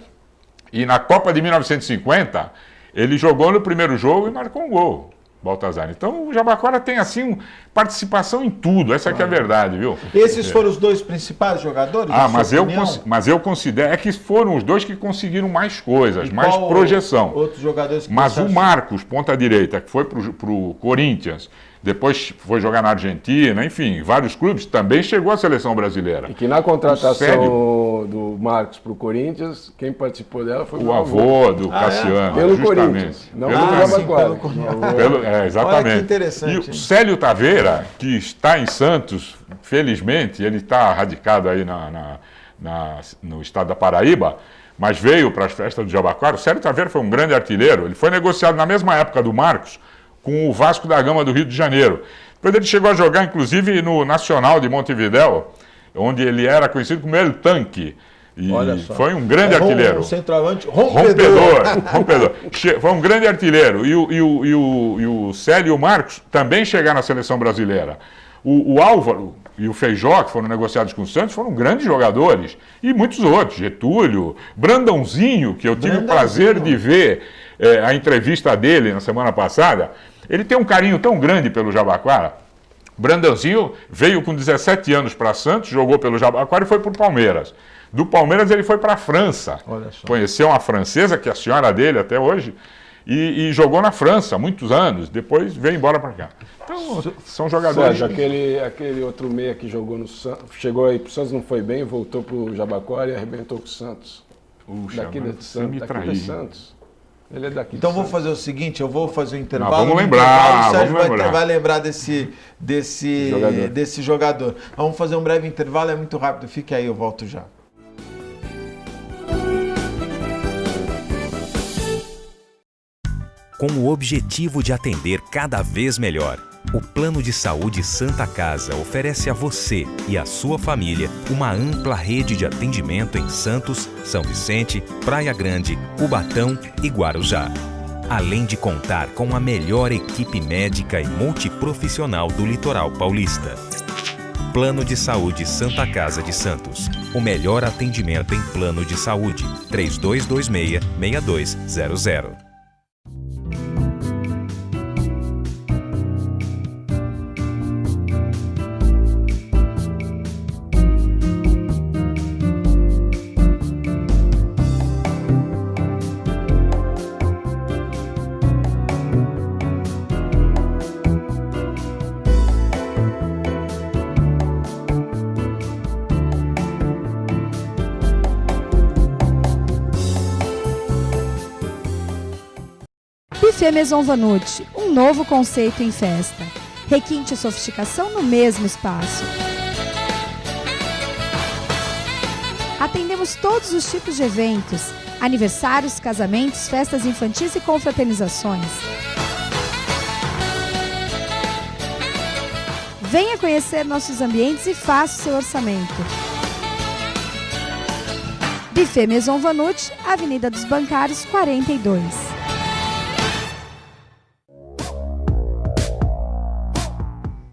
Speaker 3: e na Copa de 1950 ele jogou no primeiro jogo e marcou um gol. Baltazar. Então o Jabaquara tem assim participação em tudo, essa que é a verdade, viu?
Speaker 2: Esses foram os dois principais jogadores?
Speaker 3: Mas eu considero que foram os dois que conseguiram mais coisas, mais projeção.
Speaker 2: Outros jogadores que
Speaker 3: mas o Marcos, ponta direita, que foi para o Corinthians, depois foi jogar na Argentina, enfim, vários clubes, também chegou à seleção brasileira.
Speaker 4: E que na contratação do Marcos para o Corinthians, quem participou dela foi
Speaker 3: o avô do Cassiano.
Speaker 4: Pelo
Speaker 3: justamente.
Speaker 4: Corinthians, não pelo Jabaquara.
Speaker 3: Exatamente.
Speaker 2: Olha que interessante.
Speaker 3: E o Célio Taveira, que está em Santos, felizmente, ele está radicado aí no estado da Paraíba, mas veio para as festas do Jabaquara. O Célio Taveira foi um grande artilheiro, ele foi negociado na mesma época do Marcos, com o Vasco da Gama do Rio de Janeiro. Depois ele chegou a jogar, inclusive, no Nacional de Montevidéu, onde ele era conhecido como El Tanque. E foi um grande artilheiro.
Speaker 2: Um centroavante rompedor.
Speaker 3: Foi um grande artilheiro. E o Célio e o Marcos também chegaram na seleção brasileira. O Álvaro e o Feijó, que foram negociados com o Santos, foram grandes jogadores. E muitos outros. Getúlio, Brandãozinho, que eu tive o prazer de ver a entrevista dele na semana passada. Ele tem um carinho tão grande pelo Jabaquara. Brandãozinho veio com 17 anos para Santos, jogou pelo Jabaquara e foi para o Palmeiras. Do Palmeiras ele foi para a França, conheceu uma francesa, que é a senhora dele até hoje, e jogou na França há muitos anos, depois veio embora para cá. Então, são jogadores...
Speaker 4: Sérgio, aquele outro meia que jogou no Santos, chegou aí pro Santos, não foi bem, voltou pro Jabaquara e arrebentou com o Santos.
Speaker 3: Daqui de Santos.
Speaker 4: Ele é daqui.
Speaker 2: Então vou fazer o seguinte, eu vou fazer um intervalo.
Speaker 3: Vamos lembrar,
Speaker 2: o Sérgio vai lembrar desse jogador. Vamos fazer um breve intervalo, é muito rápido. Fique aí, eu volto já.
Speaker 5: Com o objetivo de atender cada vez melhor, o Plano de Saúde Santa Casa oferece a você e a sua família uma ampla rede de atendimento em Santos, São Vicente, Praia Grande, Cubatão e Guarujá. Além de contar com a melhor equipe médica e multiprofissional do litoral paulista. Plano de Saúde Santa Casa de Santos. O melhor atendimento em plano de saúde. 3226-6200.
Speaker 6: Buffet Maison Vanut, um novo conceito em festa. Requinte e sofisticação no mesmo espaço. Atendemos todos os tipos de eventos, aniversários, casamentos, festas infantis e confraternizações. Venha conhecer nossos ambientes e faça o seu orçamento. Buffet Maison Vanut, Avenida dos Bancários, 42.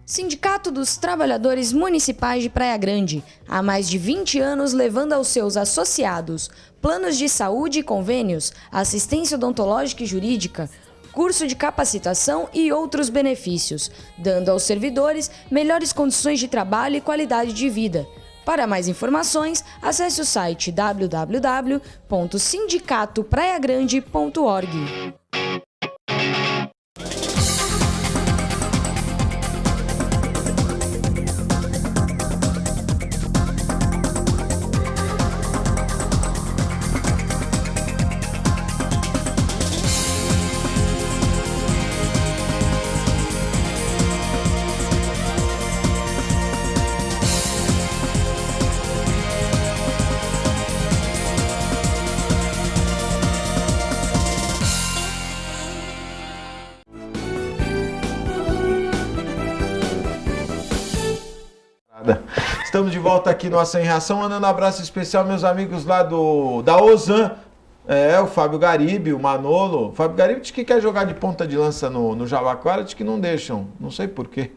Speaker 1: Sindicato dos Trabalhadores Municipais de Praia Grande, há mais de 20 anos levando aos seus associados planos de saúde e convênios, assistência odontológica e jurídica, curso de capacitação e outros benefícios, dando aos servidores melhores condições de trabalho e qualidade de vida. Para mais informações, acesse o site www.sindicatopraiagrande.org.
Speaker 2: Estamos de volta aqui no Ação em Reação, mandando um abraço especial meus amigos lá da Ozan, o Fábio Garibe, o Manolo. O Fábio Garibe diz que quer jogar de ponta de lança no Jabaquara, diz que não deixam, não sei porquê.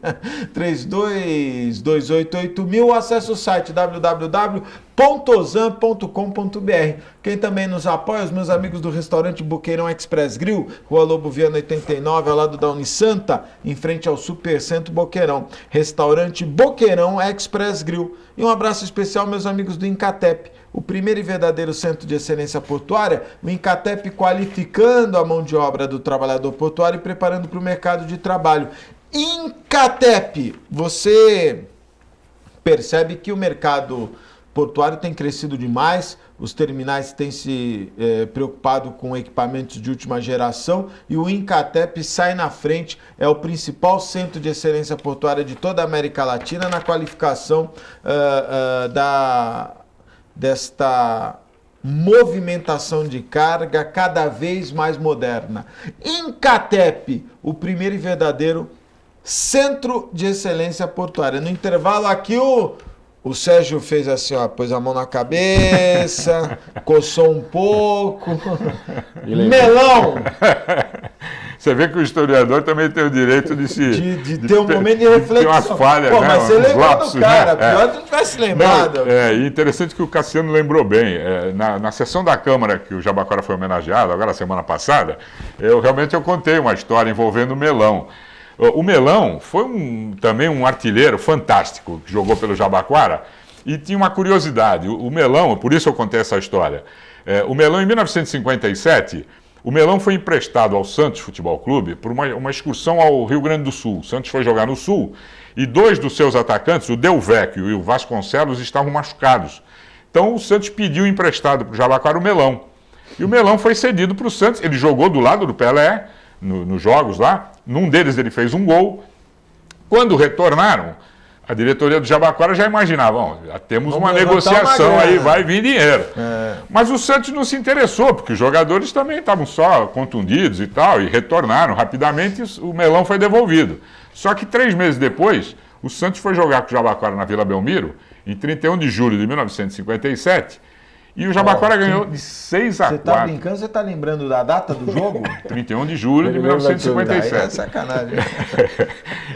Speaker 2: 32288000, acesse o site www.ozan.com.br. Quem também nos apoia, os meus amigos do restaurante Boqueirão Express Grill, Rua Lobo Viana 89, ao lado da Unisanta, em frente ao Supercentro Boqueirão. Restaurante Boqueirão Express Grill. E um abraço especial, meus amigos do Incatep, o primeiro e verdadeiro centro de excelência portuária, o Incatep qualificando a mão de obra do trabalhador portuário e preparando para o mercado de trabalho. Incatep, você percebe que o mercado portuário tem crescido demais, os terminais têm se preocupado com equipamentos de última geração e o Incatep sai na frente, é o principal centro de excelência portuária de toda a América Latina na qualificação desta movimentação de carga cada vez mais moderna. Incatep, o primeiro e verdadeiro centro de excelência portuária. No intervalo aqui o Sérgio fez assim, ó, pôs a mão na cabeça, coçou um pouco. Melão!
Speaker 3: Você vê que o historiador também tem o direito de
Speaker 2: ter um momento de reflexão.
Speaker 3: Tem umas falhas,
Speaker 2: pô,
Speaker 3: né?
Speaker 2: Mas você lembrou
Speaker 3: lapsos,
Speaker 2: do cara,
Speaker 3: né?
Speaker 2: pior que não tivesse lembrado.
Speaker 3: E interessante que o Cassiano lembrou bem. Na sessão da Câmara que o Jabaquara foi homenageado, agora semana passada, eu contei uma história envolvendo o Melão. O Melão foi também um artilheiro fantástico que jogou pelo Jabaquara e tinha uma curiosidade. O Melão, por isso eu contei essa história, o Melão em 1957 O Melão foi emprestado ao Santos Futebol Clube por uma excursão ao Rio Grande do Sul. O Santos foi jogar no Sul e 2 dos seus atacantes, o Del Vecchio e o Vasconcelos, estavam machucados. Então o Santos pediu emprestado para o Jabaquara o Melão. E o Melão foi cedido para o Santos. Ele jogou do lado do Pelé, nos jogos lá. Num deles ele fez um gol. Quando retornaram, a diretoria do Jabaquara já imaginava, já temos uma negociação aí, vai vir dinheiro. Mas o Santos não se interessou, porque os jogadores também estavam só contundidos e tal, e retornaram rapidamente, e o Melão foi devolvido. Só que 3 meses depois, o Santos foi jogar com o Jabaquara na Vila Belmiro, em 31 de julho de 1957, e o Jabaquara ganhou de 6 a 4. Você
Speaker 2: está brincando? Você está lembrando da data do jogo?
Speaker 3: 31 de julho de 1957.
Speaker 2: É sacanagem.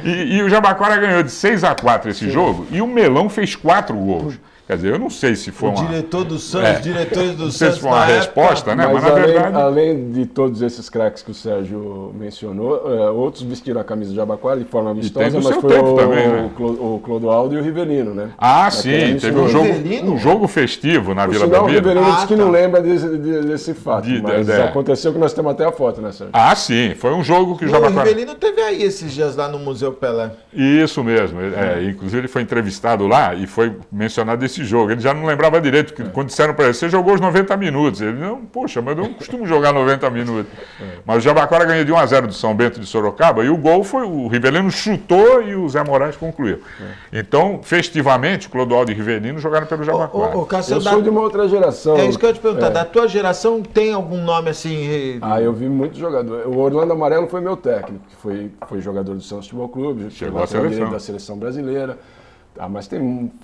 Speaker 3: E o Jabaquara ganhou de 6 a 4 esse jogo, e o Melão fez 4 gols. Quer dizer, eu não sei se foi uma...
Speaker 2: diretor do Santos, diretores do Santos...
Speaker 3: Não sei se foi uma resposta, né?
Speaker 4: Mas na verdade... Além de todos esses craques que o Sérgio mencionou, outros vestiram a camisa do Jabaquara de forma amistosa, mas foi o Clodoaldo e o Rivelino, né?
Speaker 3: Ah, sim, teve um jogo festivo na Vila Belmiro.
Speaker 4: O Rivelino disse que não lembra desse fato, mas aconteceu que nós temos até a foto, né, Sérgio?
Speaker 3: Ah, sim, foi um jogo que o Jabaquara...
Speaker 2: O Rivelino teve aí esses dias lá no Museu Pelé.
Speaker 3: Isso mesmo, inclusive ele foi entrevistado lá e foi mencionado esse jogo. Ele já não lembrava direito, quando disseram para ele, você jogou os 90 minutos. Ele, não, poxa, mas eu não costumo jogar 90 minutos. Mas o Jabaquara ganhou de 1-0 do São Bento de Sorocaba, e o gol foi, o Rivelino chutou e o Zé Moraes concluiu. Então, festivamente, o Clodoaldo e o Rivelino jogaram pelo Jabaquara.
Speaker 4: Eu sou de uma outra geração.
Speaker 2: É isso que eu ia te perguntar, da tua geração tem algum nome assim?
Speaker 4: Eu vi muitos jogadores. O Orlando Amarelo foi meu técnico, que foi jogador do Santos Futebol Clube,
Speaker 3: chegou à seleção
Speaker 4: da seleção brasileira. Mas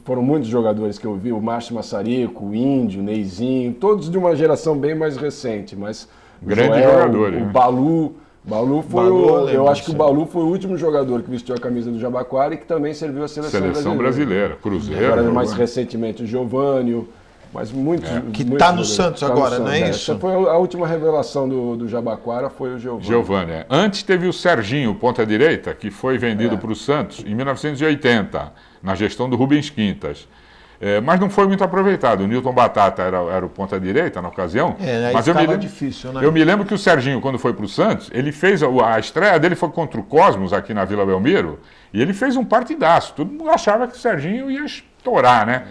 Speaker 4: foram muitos jogadores que eu vi, o Márcio Massarico, o Índio, o Neizinho, todos de uma geração bem mais recente, mas
Speaker 3: grandes jogadores.
Speaker 4: O Balu foi eu acho que o Balu foi o último jogador que vestiu a camisa do Jabaquara e que também serviu a seleção brasileira.
Speaker 3: Cruzeiro.
Speaker 4: Agora, mais recentemente o Giovânio, mas muitos...
Speaker 2: que está no Santos agora, não é isso?
Speaker 4: Essa foi a última revelação do Jabaquara, foi o Giovânio.
Speaker 3: Antes teve o Serginho, ponta-direita, que foi vendido para o Santos em 1980, na gestão do Rubens Quintas. Mas não foi muito aproveitado. O Newton Batata era o ponta-direita na ocasião. Mas
Speaker 2: difícil, né?
Speaker 3: Eu me lembro que o Serginho, quando foi para o Santos, ele fez a estreia dele foi contra o Cosmos, aqui na Vila Belmiro, e ele fez um partidaço. Todo mundo achava que o Serginho ia estourar, né?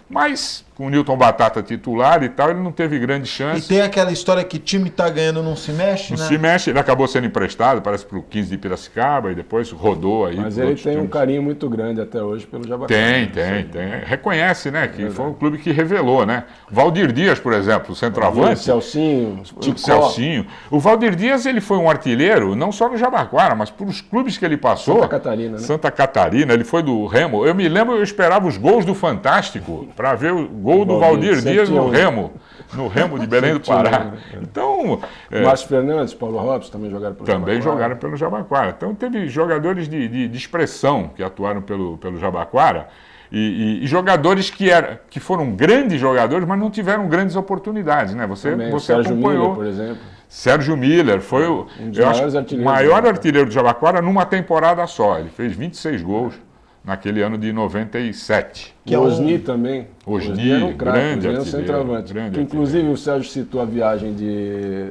Speaker 3: Mas com o Newton Batata titular e tal, ele não teve grande chance.
Speaker 2: E tem aquela história que time está ganhando não se mexe, né?
Speaker 3: Não se mexe, ele acabou sendo emprestado, parece para o 15 de Piracicaba, e depois rodou aí.
Speaker 4: Mas ele tem um carinho muito grande até hoje pelo Jabaquara.
Speaker 3: Tem. Reconhece, né, que foi um clube que revelou, né? Valdir Dias, por exemplo, o centroavante.
Speaker 4: Celcinho.
Speaker 3: O Valdir Dias, ele foi um artilheiro, não só no Jabaquara, mas por os clubes que ele passou.
Speaker 4: Santa Catarina, né?
Speaker 3: Santa Catarina, ele foi do Remo. Eu me lembro, eu esperava os gols do Fantástico para ver o gol do Valdir Dias no Remo de Belém do Pará. Então,
Speaker 4: Márcio Fernandes, Paulo Robson também jogaram pelo Jabaquara.
Speaker 3: Também jogaram pelo Jabaquara. Então teve jogadores de expressão que atuaram pelo Jabaquara e jogadores que foram grandes jogadores, mas não tiveram grandes oportunidades, né? Você
Speaker 4: Sérgio
Speaker 3: acompanhou.
Speaker 4: Miller, por exemplo.
Speaker 3: Sérgio Miller foi o maior artilheiro do Jabaquara numa temporada só. Ele fez 26 gols naquele ano de 97.
Speaker 4: Que o Osni também.
Speaker 3: Osni
Speaker 4: era um craque,
Speaker 3: grande
Speaker 4: era um centroavante. Inclusive o Sérgio citou a viagem de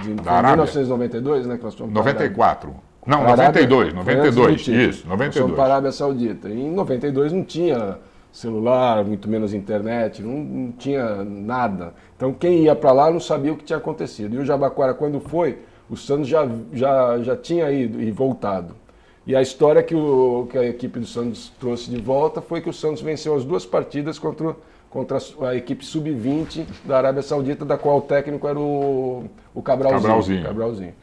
Speaker 4: 1992, né? Que nós fomos
Speaker 3: 94. Não, 92, isso, 92.
Speaker 4: Fomos para a Arábia Saudita. E em 92 não tinha celular, muito menos internet, não tinha nada. Então quem ia para lá não sabia o que tinha acontecido. E o Jabaquara, quando foi, o Santos já tinha ido e voltado. E a história que a equipe do Santos trouxe de volta foi que o Santos venceu as 2 partidas contra a equipe sub-20 da Arábia Saudita, da qual o técnico era o Cabralzinho.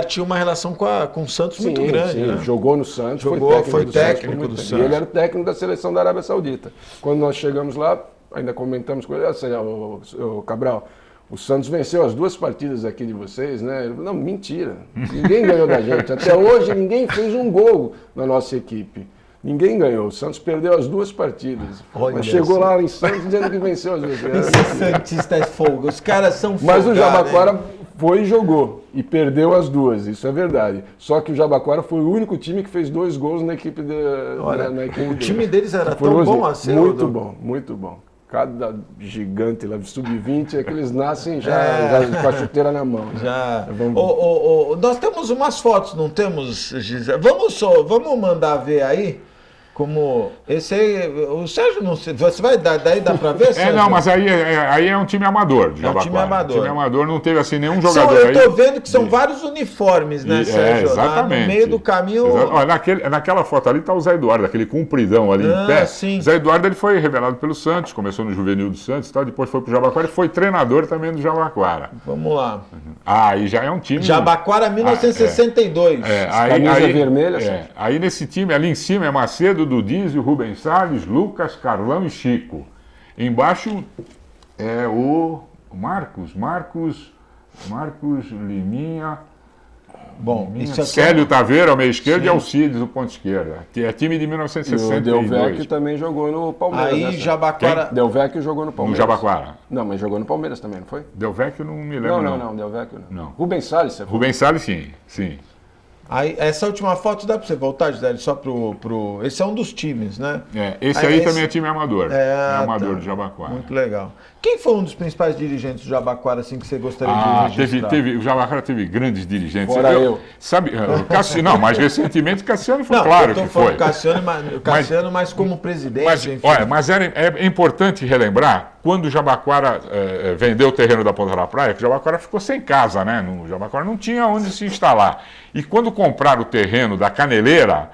Speaker 2: Tinha uma relação com o Santos muito grande. Sim.
Speaker 4: Né? Jogou no Santos,
Speaker 2: foi técnico do Santos.
Speaker 4: E ele era o técnico da seleção da Arábia Saudita. Quando nós chegamos lá, ainda comentamos com ele, o Cabral, o Santos venceu as 2 partidas aqui de vocês, né? Ele falou, não, mentira. Ninguém ganhou da gente. Até hoje ninguém fez um gol na nossa equipe. Ninguém ganhou. O Santos perdeu as 2 partidas. Mas chegou lá em Santos dizendo que venceu as 2.
Speaker 2: Esse Santista é fogo. Os caras são fogo.
Speaker 4: Mas o Jabaquara foi e jogou. E perdeu as 2. Isso é verdade. Só que o Jabaquara foi o único time que fez 2 gols na equipe
Speaker 2: o time deles era tão bom assim?
Speaker 4: Muito bom, muito bom. cada gigante lá, sub-20, é que eles nascem já com a chuteira na mão. Né?
Speaker 2: Já. Nós temos umas fotos, não temos, Gisele? Vamos mandar ver aí? Como esse aí, o Sérgio não sei, você vai daí dá para ver? Sérgio?
Speaker 3: Não, mas aí é um time amador de Jabaquara.
Speaker 2: Um time amador.
Speaker 3: O time amador não teve assim nenhum jogador aí.
Speaker 2: Eu tô vendo que são vários uniformes, né, Sérgio?
Speaker 3: Exatamente.
Speaker 2: No meio do caminho.
Speaker 3: Olha, naquela foto ali tá o Zé Eduardo, aquele compridão ali em pé.
Speaker 2: Sim.
Speaker 3: Zé Eduardo ele foi revelado pelo Santos, começou no juvenil do Santos, tá? Depois foi pro Jabaquara e foi treinador também do Jabaquara.
Speaker 2: Vamos lá.
Speaker 3: Aí já é um time.
Speaker 2: Jabaquara 1962.
Speaker 4: Camisa vermelha.
Speaker 3: Aí nesse time ali em cima é Macedo, Dudiz e o Rubens Salles, Lucas, Carlão e Chico. Embaixo é o Marcos Liminha.
Speaker 2: Bom,
Speaker 3: Célio Taveira ao meio esquerdo e Alcides no ponto esquerdo. É time de 1962.
Speaker 4: E o Del Vecchio também jogou no Palmeiras.
Speaker 2: Aí Jabaquara.
Speaker 4: Del Vecchio jogou no Palmeiras.
Speaker 3: No Jabaquara.
Speaker 4: Não, mas jogou no Palmeiras também, não foi?
Speaker 3: Del Vecchio não me lembro.
Speaker 4: Não, Del Vecchio não.
Speaker 3: Não.
Speaker 4: Rubens Salles, você
Speaker 3: Rubens Salles, sim.
Speaker 2: Aí, essa última foto dá para você voltar, Gisele, só pro. Esse é um dos times, né?
Speaker 3: Esse aí também é time amador. É amador de Jabaquara.
Speaker 2: Muito legal. Quem foi um dos principais dirigentes do Jabaquara, assim, que você gostaria de registrar?
Speaker 3: O Jabaquara teve grandes dirigentes.
Speaker 4: Fora eu.
Speaker 3: Sabe, Cassiano, não, mas recentemente Cassiano foi que foi.
Speaker 2: Cassiano, mas como presidente, enfim.
Speaker 3: Mas é importante relembrar, quando o Jabaquara vendeu o terreno da Ponta da Praia, que o Jabaquara ficou sem casa, né? O Jabaquara não tinha onde se instalar. E quando compraram o terreno da Caneleira,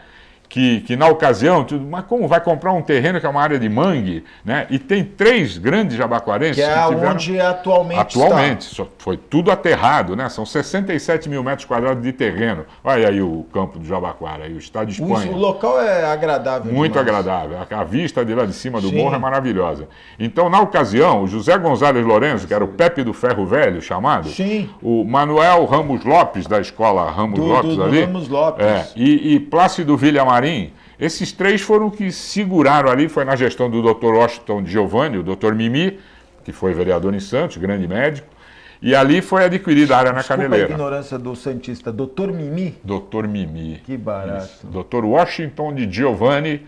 Speaker 3: que na ocasião, mas como vai comprar um terreno que é uma área de mangue, né? E tem 3 grandes jabaquarenses
Speaker 2: que tiveram... onde atualmente
Speaker 3: está. Foi tudo aterrado, né? São 67 mil metros quadrados de terreno. Olha aí o campo do Jabaquara, aí o estádio de Espanha.
Speaker 2: O local é agradável.
Speaker 3: Muito demais. Agradável. A vista de lá de cima do morro é maravilhosa. Então, na ocasião, o José Gonzalez Lourenço, que era o Pepe do Ferro Velho, chamado, o Manuel Ramos Lopes, da escola Ramos Lopes ali,
Speaker 2: Ramos Lopes.
Speaker 3: E Plácido Villamarim, esses 3 foram que seguraram ali, foi na gestão do Dr. Washington Giovanni, o Dr. Mimi, que foi vereador em Santos, grande médico, e ali foi adquirida a área na Caneleira.
Speaker 2: A ignorância do santista, Dr. Mimi?
Speaker 3: Dr. Mimi.
Speaker 2: Que barato.
Speaker 3: Isso. Dr. Washington de Giovanni,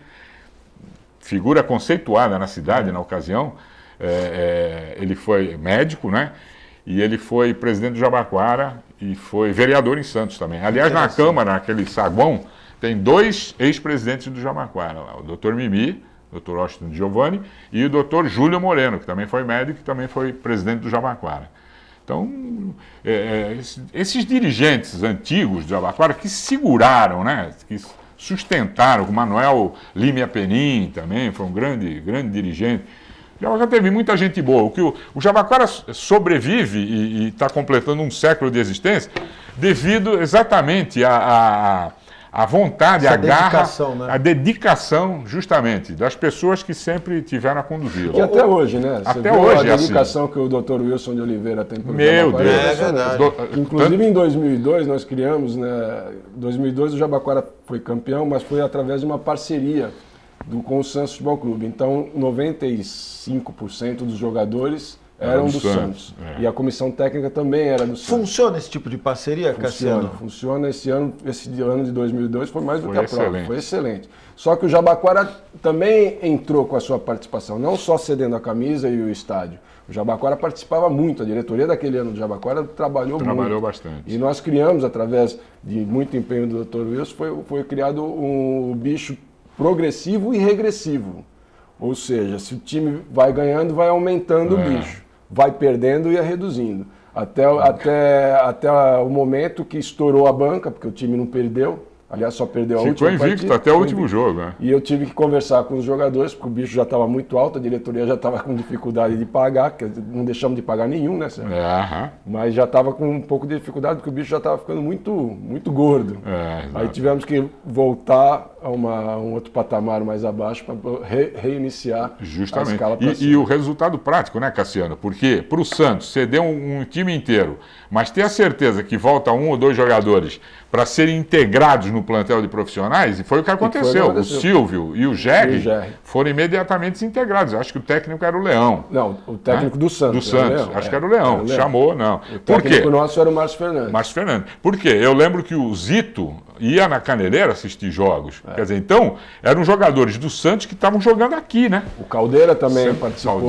Speaker 3: figura conceituada na cidade na ocasião, ele foi médico, né? E ele foi presidente do Jabaquara e foi vereador em Santos também. Aliás, na Câmara, naquele saguão, tem 2 ex-presidentes do Jabaquara, o Dr. Mimi, Dr. Washington Giovanni, e o Dr. Júlio Moreno, que também foi médico e também foi presidente do Jabaquara. Então, esses dirigentes antigos do Jabaquara que seguraram, né, que sustentaram, o Manuel Lima Penin também foi um grande dirigente. O Jabaquara teve muita gente boa. O Jabaquara sobrevive e está completando um século de existência devido exatamente a vontade, a garra, né? A dedicação, justamente, das pessoas que sempre tiveram a conduzi-lo.
Speaker 4: E até hoje, né?
Speaker 3: Até hoje
Speaker 4: a dedicação que o Dr. Wilson de Oliveira tem para o
Speaker 3: Meu Deus,
Speaker 2: é verdade.
Speaker 4: Inclusive, em 2002, nós criamos, né? Em 2002, o Jabaquara foi campeão, mas foi através de uma parceria com o Santos Futebol Clube. Então, 95% dos jogadores eram do Santos. E a comissão técnica também era do Santos.
Speaker 2: Funciona esse tipo de parceria, Cassiano?
Speaker 4: Funciona. Esse ano de 2002 foi mais do que a prova. Foi excelente. Só que o Jabaquara também entrou com a sua participação, não só cedendo a camisa e o estádio. O Jabaquara participava muito, a diretoria daquele ano do Jabaquara trabalhou
Speaker 3: bastante.
Speaker 4: E nós criamos, através de muito empenho do Dr. Wilson, foi criado um bicho progressivo e regressivo. Ou seja, se o time vai ganhando, vai aumentando o bicho. Vai perdendo e ia reduzindo. Até o momento que estourou a banca, porque o time não perdeu. Aliás, só perdeu a última partida. Ficou invicto
Speaker 3: até o último jogo.
Speaker 4: E eu tive que conversar com os jogadores, porque o bicho já estava muito alto, a diretoria já estava com dificuldade de pagar, porque não deixamos de pagar nenhum, né, Sérgio? Mas já estava com um pouco de dificuldade, porque o bicho já estava ficando muito gordo. Aí tivemos que voltar a um outro patamar mais abaixo para reiniciar a escala para cima.
Speaker 3: E o resultado prático, né, Cassiano? Porque para o Santos ceder um time inteiro, mas ter a certeza que volta 1 ou 2 jogadores para serem integrados no plantel de profissionais, e foi o que aconteceu. O Silvio e o Jerry foram imediatamente integrados. Acho que o técnico era o Leão.
Speaker 4: Não, o técnico do Santos.
Speaker 3: Do Santos, acho que era o Leão. Chamou, não.
Speaker 4: O técnico nosso era o Márcio Fernandes.
Speaker 3: Márcio Fernandes. Por quê? Eu lembro que o Zito ia na Caneleira assistir jogos. Quer dizer, então, eram jogadores do Santos que estavam jogando aqui, né?
Speaker 4: O Caldeira também participou.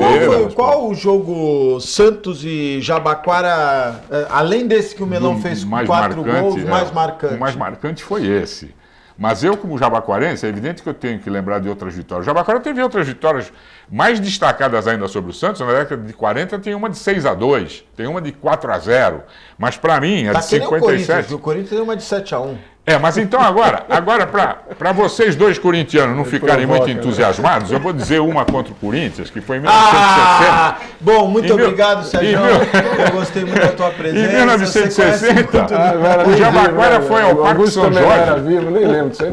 Speaker 2: Qual o jogo Santos e Jabaquara, além desse que o Melão fez com 4 gols, mais marcante?
Speaker 3: O mais marcante foi esse. Mas eu, como jabaquarense, é evidente que eu tenho que lembrar de outras vitórias. O Jabaquara teve outras vitórias mais destacadas ainda sobre o Santos. Na década de 40 tem uma de 6-2, tem uma de 4-0. Mas para mim, a de 57...
Speaker 2: O Corinthians tem uma de 7-1.
Speaker 3: Mas então agora para vocês dois corintianos não ficarem muito entusiasmados, eu vou dizer uma contra o Corinthians, que foi em 1960.
Speaker 2: Bom, muito obrigado, Sérgio. Eu gostei muito da tua presença.
Speaker 3: Em 1960, o Jabaquara foi ao Parque São Jorge.
Speaker 4: Era vivo, nem lembro disso aí.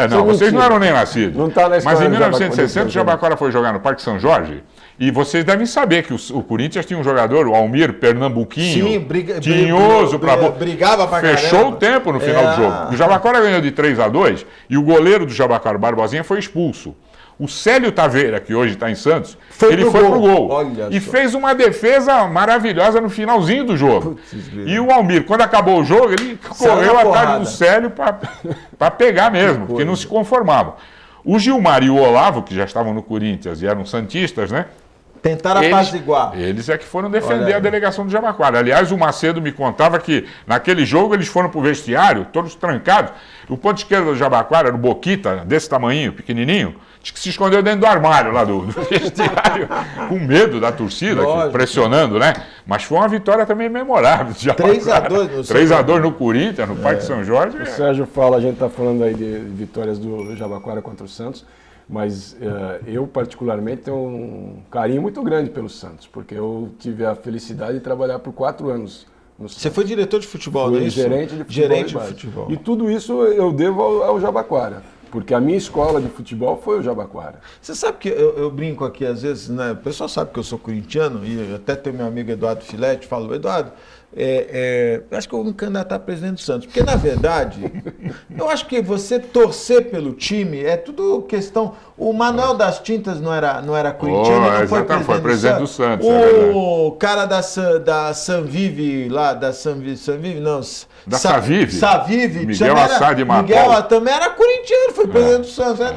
Speaker 3: Não, vocês não eram nem nascidos.
Speaker 4: Não tá na
Speaker 3: mas em 1960 o Jabaquara foi jogar no Parque São Jorge. E vocês devem saber que o Corinthians tinha um jogador, o Almir Pernambuquinho, tinhoso,
Speaker 2: brigava pra
Speaker 3: fechou
Speaker 2: caramba.
Speaker 3: O tempo no final do jogo. O Jabaquara ganhou de 3-2 e o goleiro do Jabaquara, Barbosinha, foi expulso. O Célio Taveira, que hoje está em Santos, ele foi pro gol. E fez uma defesa maravilhosa no finalzinho do jogo. E o Almir, quando acabou o jogo, ele correu atrás do Célio para pegar mesmo, porque não se conformava. O Gilmar e o Olavo, que já estavam no Corinthians e eram santistas, né?
Speaker 2: Tentaram apaziguar.
Speaker 3: Eles é que foram defender a delegação do Jabaquara. Aliás, o Macedo me contava que naquele jogo eles foram para o vestiário, todos trancados. O ponto esquerdo do Jabaquara era o Boquita, desse tamanhinho, pequenininho, que se escondeu dentro do armário lá do vestiário, com medo da torcida, pressionando, né? Mas foi uma vitória também memorável. 3-2 no Corinthians, no Parque São Jorge.
Speaker 4: O Sérgio fala, a gente está falando aí de vitórias do Jabaquara contra o Santos. Mas eu, particularmente, tenho um carinho muito grande pelo Santos, porque eu tive a felicidade de trabalhar por 4 anos no Santos.
Speaker 2: Você foi diretor de futebol, não é isso?
Speaker 4: Gerente de futebol. E tudo isso eu devo ao Jabaquara, porque a minha escola de futebol foi o Jabaquara.
Speaker 2: Você sabe que eu brinco aqui, às vezes, né? O pessoal sabe que eu sou corintiano, e até tem meu amigo Eduardo Filete, falo, Eduardo, eu acho que eu vou me candidatar a presidente do Santos. Porque, na verdade, eu acho que você torcer pelo time é tudo questão... O Manuel das Tintas não era corintiano, não foi presidente do Santos. O cara da Sanvive lá, da Sanvive, não...
Speaker 3: Da Savive,
Speaker 2: Miguel Assad Marcos. Miguel também era corintiano, foi presidente do Santos. Né?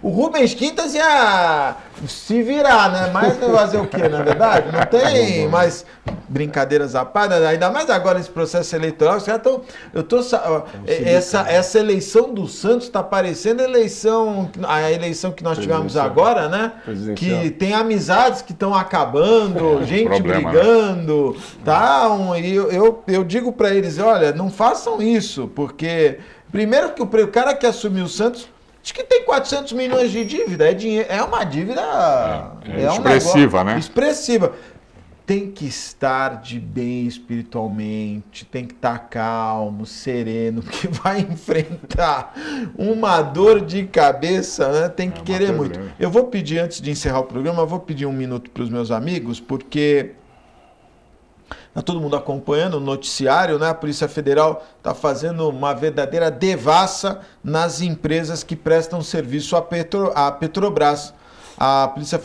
Speaker 2: O Rubens Quintas ia se virar, né? Mas fazer o quê, na verdade? Não tem mais brincadeiras à parte, ainda mais agora nesse processo eleitoral. Essa eleição do Santos está parecendo a eleição que nós tivemos agora, né? Que tem amizades que estão acabando, gente brigando, tá? E eu digo para eles, olha, não façam isso, porque primeiro que o cara que assumiu o Santos, acho que tem 400 milhões de dívida, é uma dívida
Speaker 3: expressiva, né?
Speaker 2: Expressiva. Tem que estar de bem espiritualmente, tem que estar calmo, sereno, porque vai enfrentar uma dor de cabeça, né? Tem que querer muito. Eu vou pedir, antes de encerrar o programa, eu vou pedir 1 minuto para os meus amigos, porque está todo mundo acompanhando o noticiário, né? A Polícia Federal está fazendo uma verdadeira devassa nas empresas que prestam serviço à Petrobras. A Polícia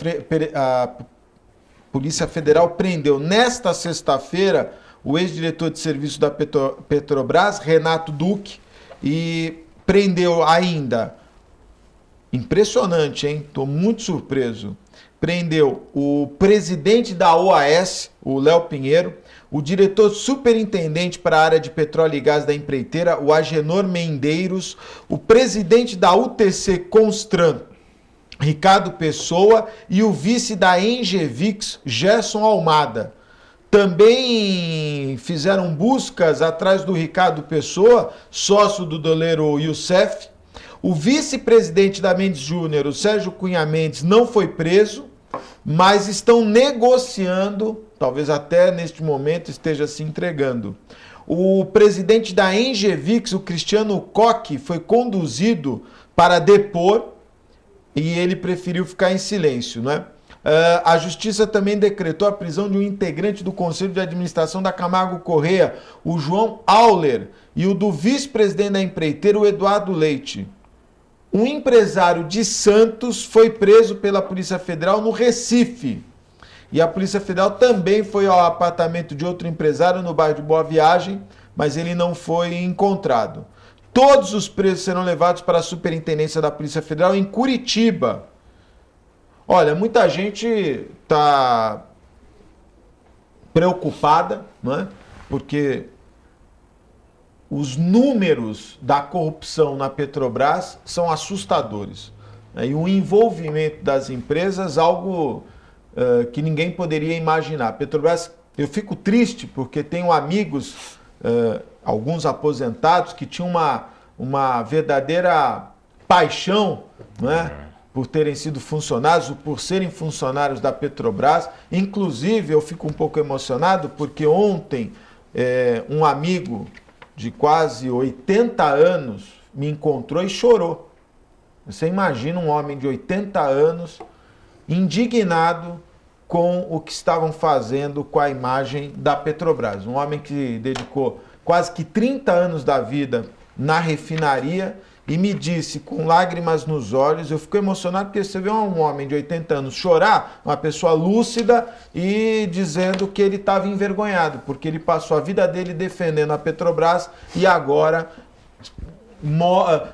Speaker 2: Federal prendeu nesta sexta-feira o ex-diretor de serviço da Petrobras, Renato Duque, e prendeu ainda, impressionante, hein? Estou muito surpreso, prendeu o presidente da OAS, o Léo Pinheiro, o diretor superintendente para a área de petróleo e gás da empreiteira, o Agenor Mendeiros, o presidente da UTC Constran, Ricardo Pessoa, e o vice da Engevix, Gerson Almada. Também fizeram buscas atrás do Ricardo Pessoa, sócio do doleiro Youssef. O vice-presidente da Mendes Júnior, o Sérgio Cunha Mendes, não foi preso, mas estão negociando, talvez até neste momento esteja se entregando. O presidente da Engevix, o Cristiano Koch, foi conduzido para depor, e ele preferiu ficar em silêncio, né? A Justiça também decretou a prisão de um integrante do Conselho de Administração da Camargo Corrêa, o João Auler, e o do vice-presidente da empreiteira, o Eduardo Leite. Um empresário de Santos foi preso pela Polícia Federal no Recife. E a Polícia Federal também foi ao apartamento de outro empresário no bairro de Boa Viagem, mas ele não foi encontrado. Todos os presos serão levados para a Superintendência da Polícia Federal em Curitiba. Olha, muita gente está preocupada, né? Porque os números da corrupção na Petrobras são assustadores. E o envolvimento das empresas, algo que ninguém poderia imaginar. Petrobras, eu fico triste porque tenho amigos, alguns aposentados, que tinham uma verdadeira paixão, né, por terem sido funcionários, por serem funcionários da Petrobras. Inclusive, eu fico um pouco emocionado porque ontem um amigo de quase 80 anos me encontrou e chorou. Você imagina um homem de 80 anos indignado com o que estavam fazendo com a imagem da Petrobras. Um homem que dedicou quase que 30 anos da vida na refinaria e me disse, com lágrimas nos olhos, eu fico emocionado porque você vê um homem de 80 anos chorar, uma pessoa lúcida, e dizendo que ele estava envergonhado, porque ele passou a vida dele defendendo a Petrobras e agora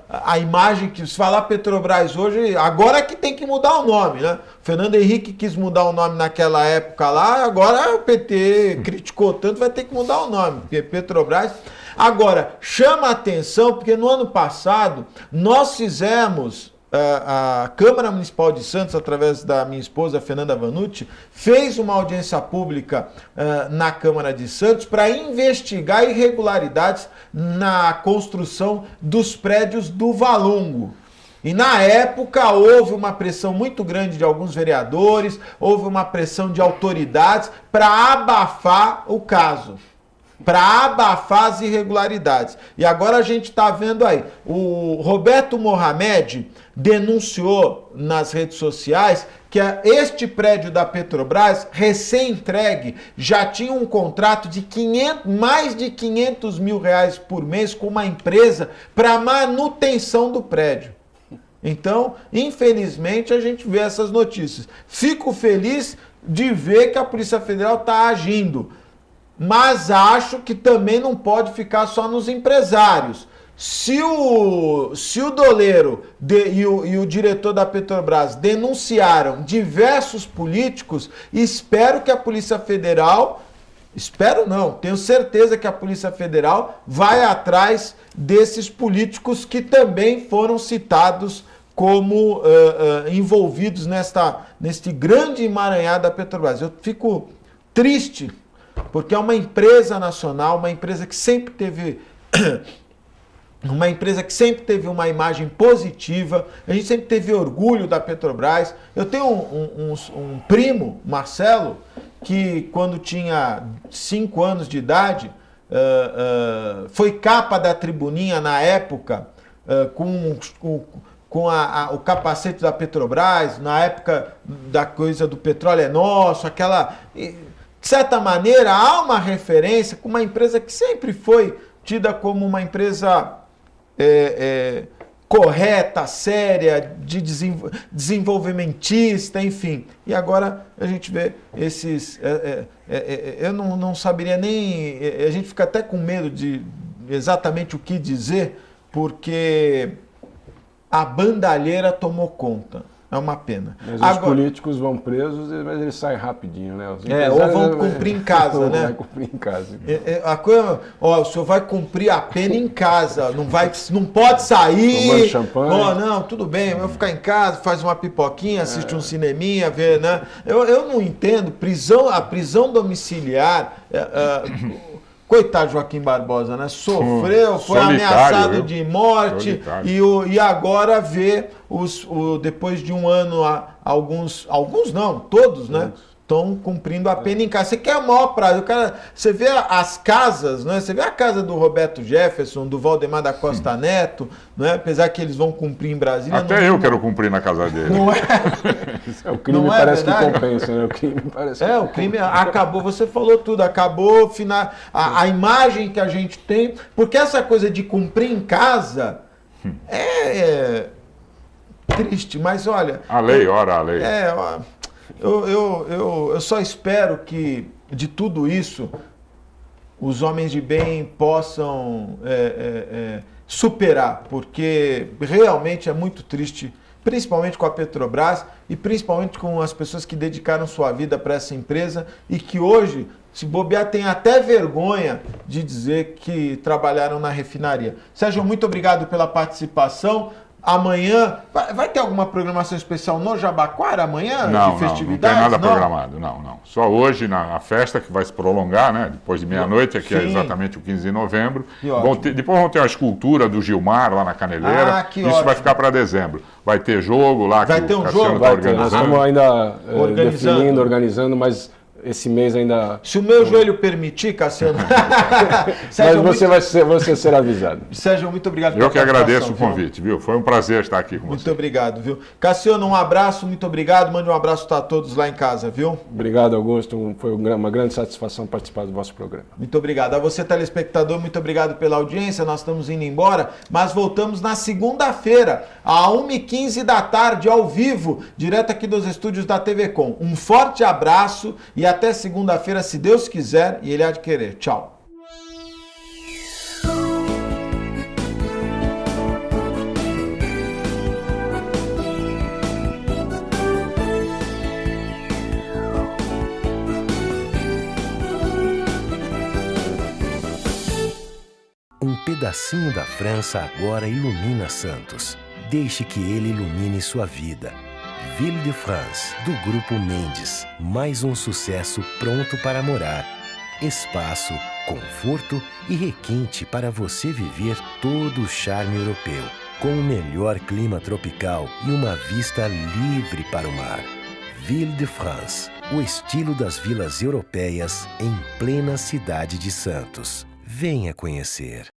Speaker 2: a imagem que se falar Petrobras hoje, agora que tem que mudar o nome, né? O Fernando Henrique quis mudar o nome naquela época lá, agora o PT criticou tanto, vai ter que mudar o nome, porque Petrobras... Agora, chama a atenção, porque no ano passado nós fizemos, a Câmara Municipal de Santos, através da minha esposa Fernanda Vanucci, fez uma audiência pública na Câmara de Santos para investigar irregularidades na construção dos prédios do Valongo. E na época houve uma pressão muito grande de alguns vereadores, houve uma pressão de autoridades para abafar o caso, para abafar as irregularidades. E agora a gente está vendo aí, o Roberto Mohamed denunciou nas redes sociais que este prédio da Petrobras, recém-entregue, já tinha um contrato de mais de 500 mil reais por mês com uma empresa para manutenção do prédio. Então, infelizmente, a gente vê essas notícias. Fico feliz de ver que a Polícia Federal está agindo, mas acho que também não pode ficar só nos empresários. Se o doleiro e o diretor da Petrobras denunciaram diversos políticos, espero que a Polícia Federal, espero não, tenho certeza que a Polícia Federal vai atrás desses políticos que também foram citados como envolvidos neste grande emaranhado da Petrobras. Eu fico triste, porque é uma empresa nacional, uma empresa que sempre teve uma imagem positiva, a gente sempre teve orgulho da Petrobras. Eu tenho um primo, Marcelo, que quando tinha 5 anos de idade, foi capa da Tribuninha na época, com o capacete da Petrobras, na época da coisa do petróleo é nosso, aquela... De certa maneira, há uma referência com uma empresa que sempre foi tida como uma empresa correta, séria, desenvolvimentista, enfim. E agora a gente vê esses... eu não saberia nem... A gente fica até com medo de exatamente o que dizer, porque a bandalheira tomou conta. É uma pena.
Speaker 4: Mas os políticos vão presos, mas eles saem rapidinho, né?
Speaker 2: Ou vão cumprir em casa, né?
Speaker 4: Vai cumprir em casa.
Speaker 2: A coisa, o senhor vai cumprir a pena em casa, não pode sair.
Speaker 4: Tomando champanhe.
Speaker 2: Não, tudo bem, eu vou ficar em casa, faz uma pipoquinha, assiste um cineminha, vê, né? Eu não entendo, a prisão domiciliar... Coitado Joaquim Barbosa, né? Sofreu, foi ameaçado de morte e agora vê depois de um ano, alguns não, todos, né? Estão cumprindo a pena em casa. Você quer o maior prazo. Você vê as casas, né? Você vê a casa do Roberto Jefferson, do Valdemar da Costa Neto, né? Apesar que eles vão cumprir em Brasília.
Speaker 3: Até eu quero cumprir na casa dele.
Speaker 2: Não é?
Speaker 4: O crime parece que compensa, né? O crime parece que
Speaker 2: o crime acabou, você falou tudo, acabou a imagem que a gente tem, porque essa coisa de cumprir em casa é triste, mas olha...
Speaker 3: A lei, ora a lei.
Speaker 2: Eu só espero que, de tudo isso, os homens de bem possam superar, porque realmente é muito triste, principalmente com a Petrobras e principalmente com as pessoas que dedicaram sua vida para essa empresa e que hoje, se bobear, tem até vergonha de dizer que trabalharam na refinaria. Sérgio, muito obrigado pela participação. Amanhã, vai ter alguma programação especial no Jabaquara amanhã?
Speaker 3: Não,
Speaker 2: de festividades?
Speaker 3: não tem nada programado, não. Só hoje, na festa, que vai se prolongar, né? Depois de meia-noite, que é exatamente o 15 de novembro. Depois vão ter uma escultura do Gilmar lá na Caneleira. Isso vai ficar para dezembro. Vai ter jogo lá,
Speaker 2: vai
Speaker 3: que
Speaker 2: ter
Speaker 3: o Cassiano
Speaker 2: jogo?
Speaker 3: está organizando.
Speaker 4: Nós estamos ainda definindo, organizando, mas esse mês ainda...
Speaker 2: Se o meu joelho permitir, Cassiano...
Speaker 4: Sérgio, mas você será avisado.
Speaker 2: Sérgio, muito obrigado pela
Speaker 3: participação. Eu que agradeço o convite, viu? Foi um prazer estar aqui com você.
Speaker 2: Muito obrigado, viu? Cassiano, um abraço, muito obrigado. Mande um abraço para todos lá em casa, viu?
Speaker 4: Obrigado, Augusto. Foi uma grande satisfação participar do vosso programa.
Speaker 2: Muito obrigado. A você, telespectador, muito obrigado pela audiência. Nós estamos indo embora, mas voltamos na segunda-feira, às 1h15 da tarde, ao vivo, direto aqui dos estúdios da TV Com. Um forte abraço e até segunda-feira, se Deus quiser e Ele há de querer. Tchau.
Speaker 5: Um pedacinho da França agora ilumina Santos. Deixe que ele ilumine sua vida. Ville de France, do Grupo Mendes. Mais um sucesso pronto para morar. Espaço, conforto e requinte para você viver todo o charme europeu. Com o melhor clima tropical e uma vista livre para o mar. Ville de France, o estilo das vilas europeias em plena cidade de Santos. Venha conhecer.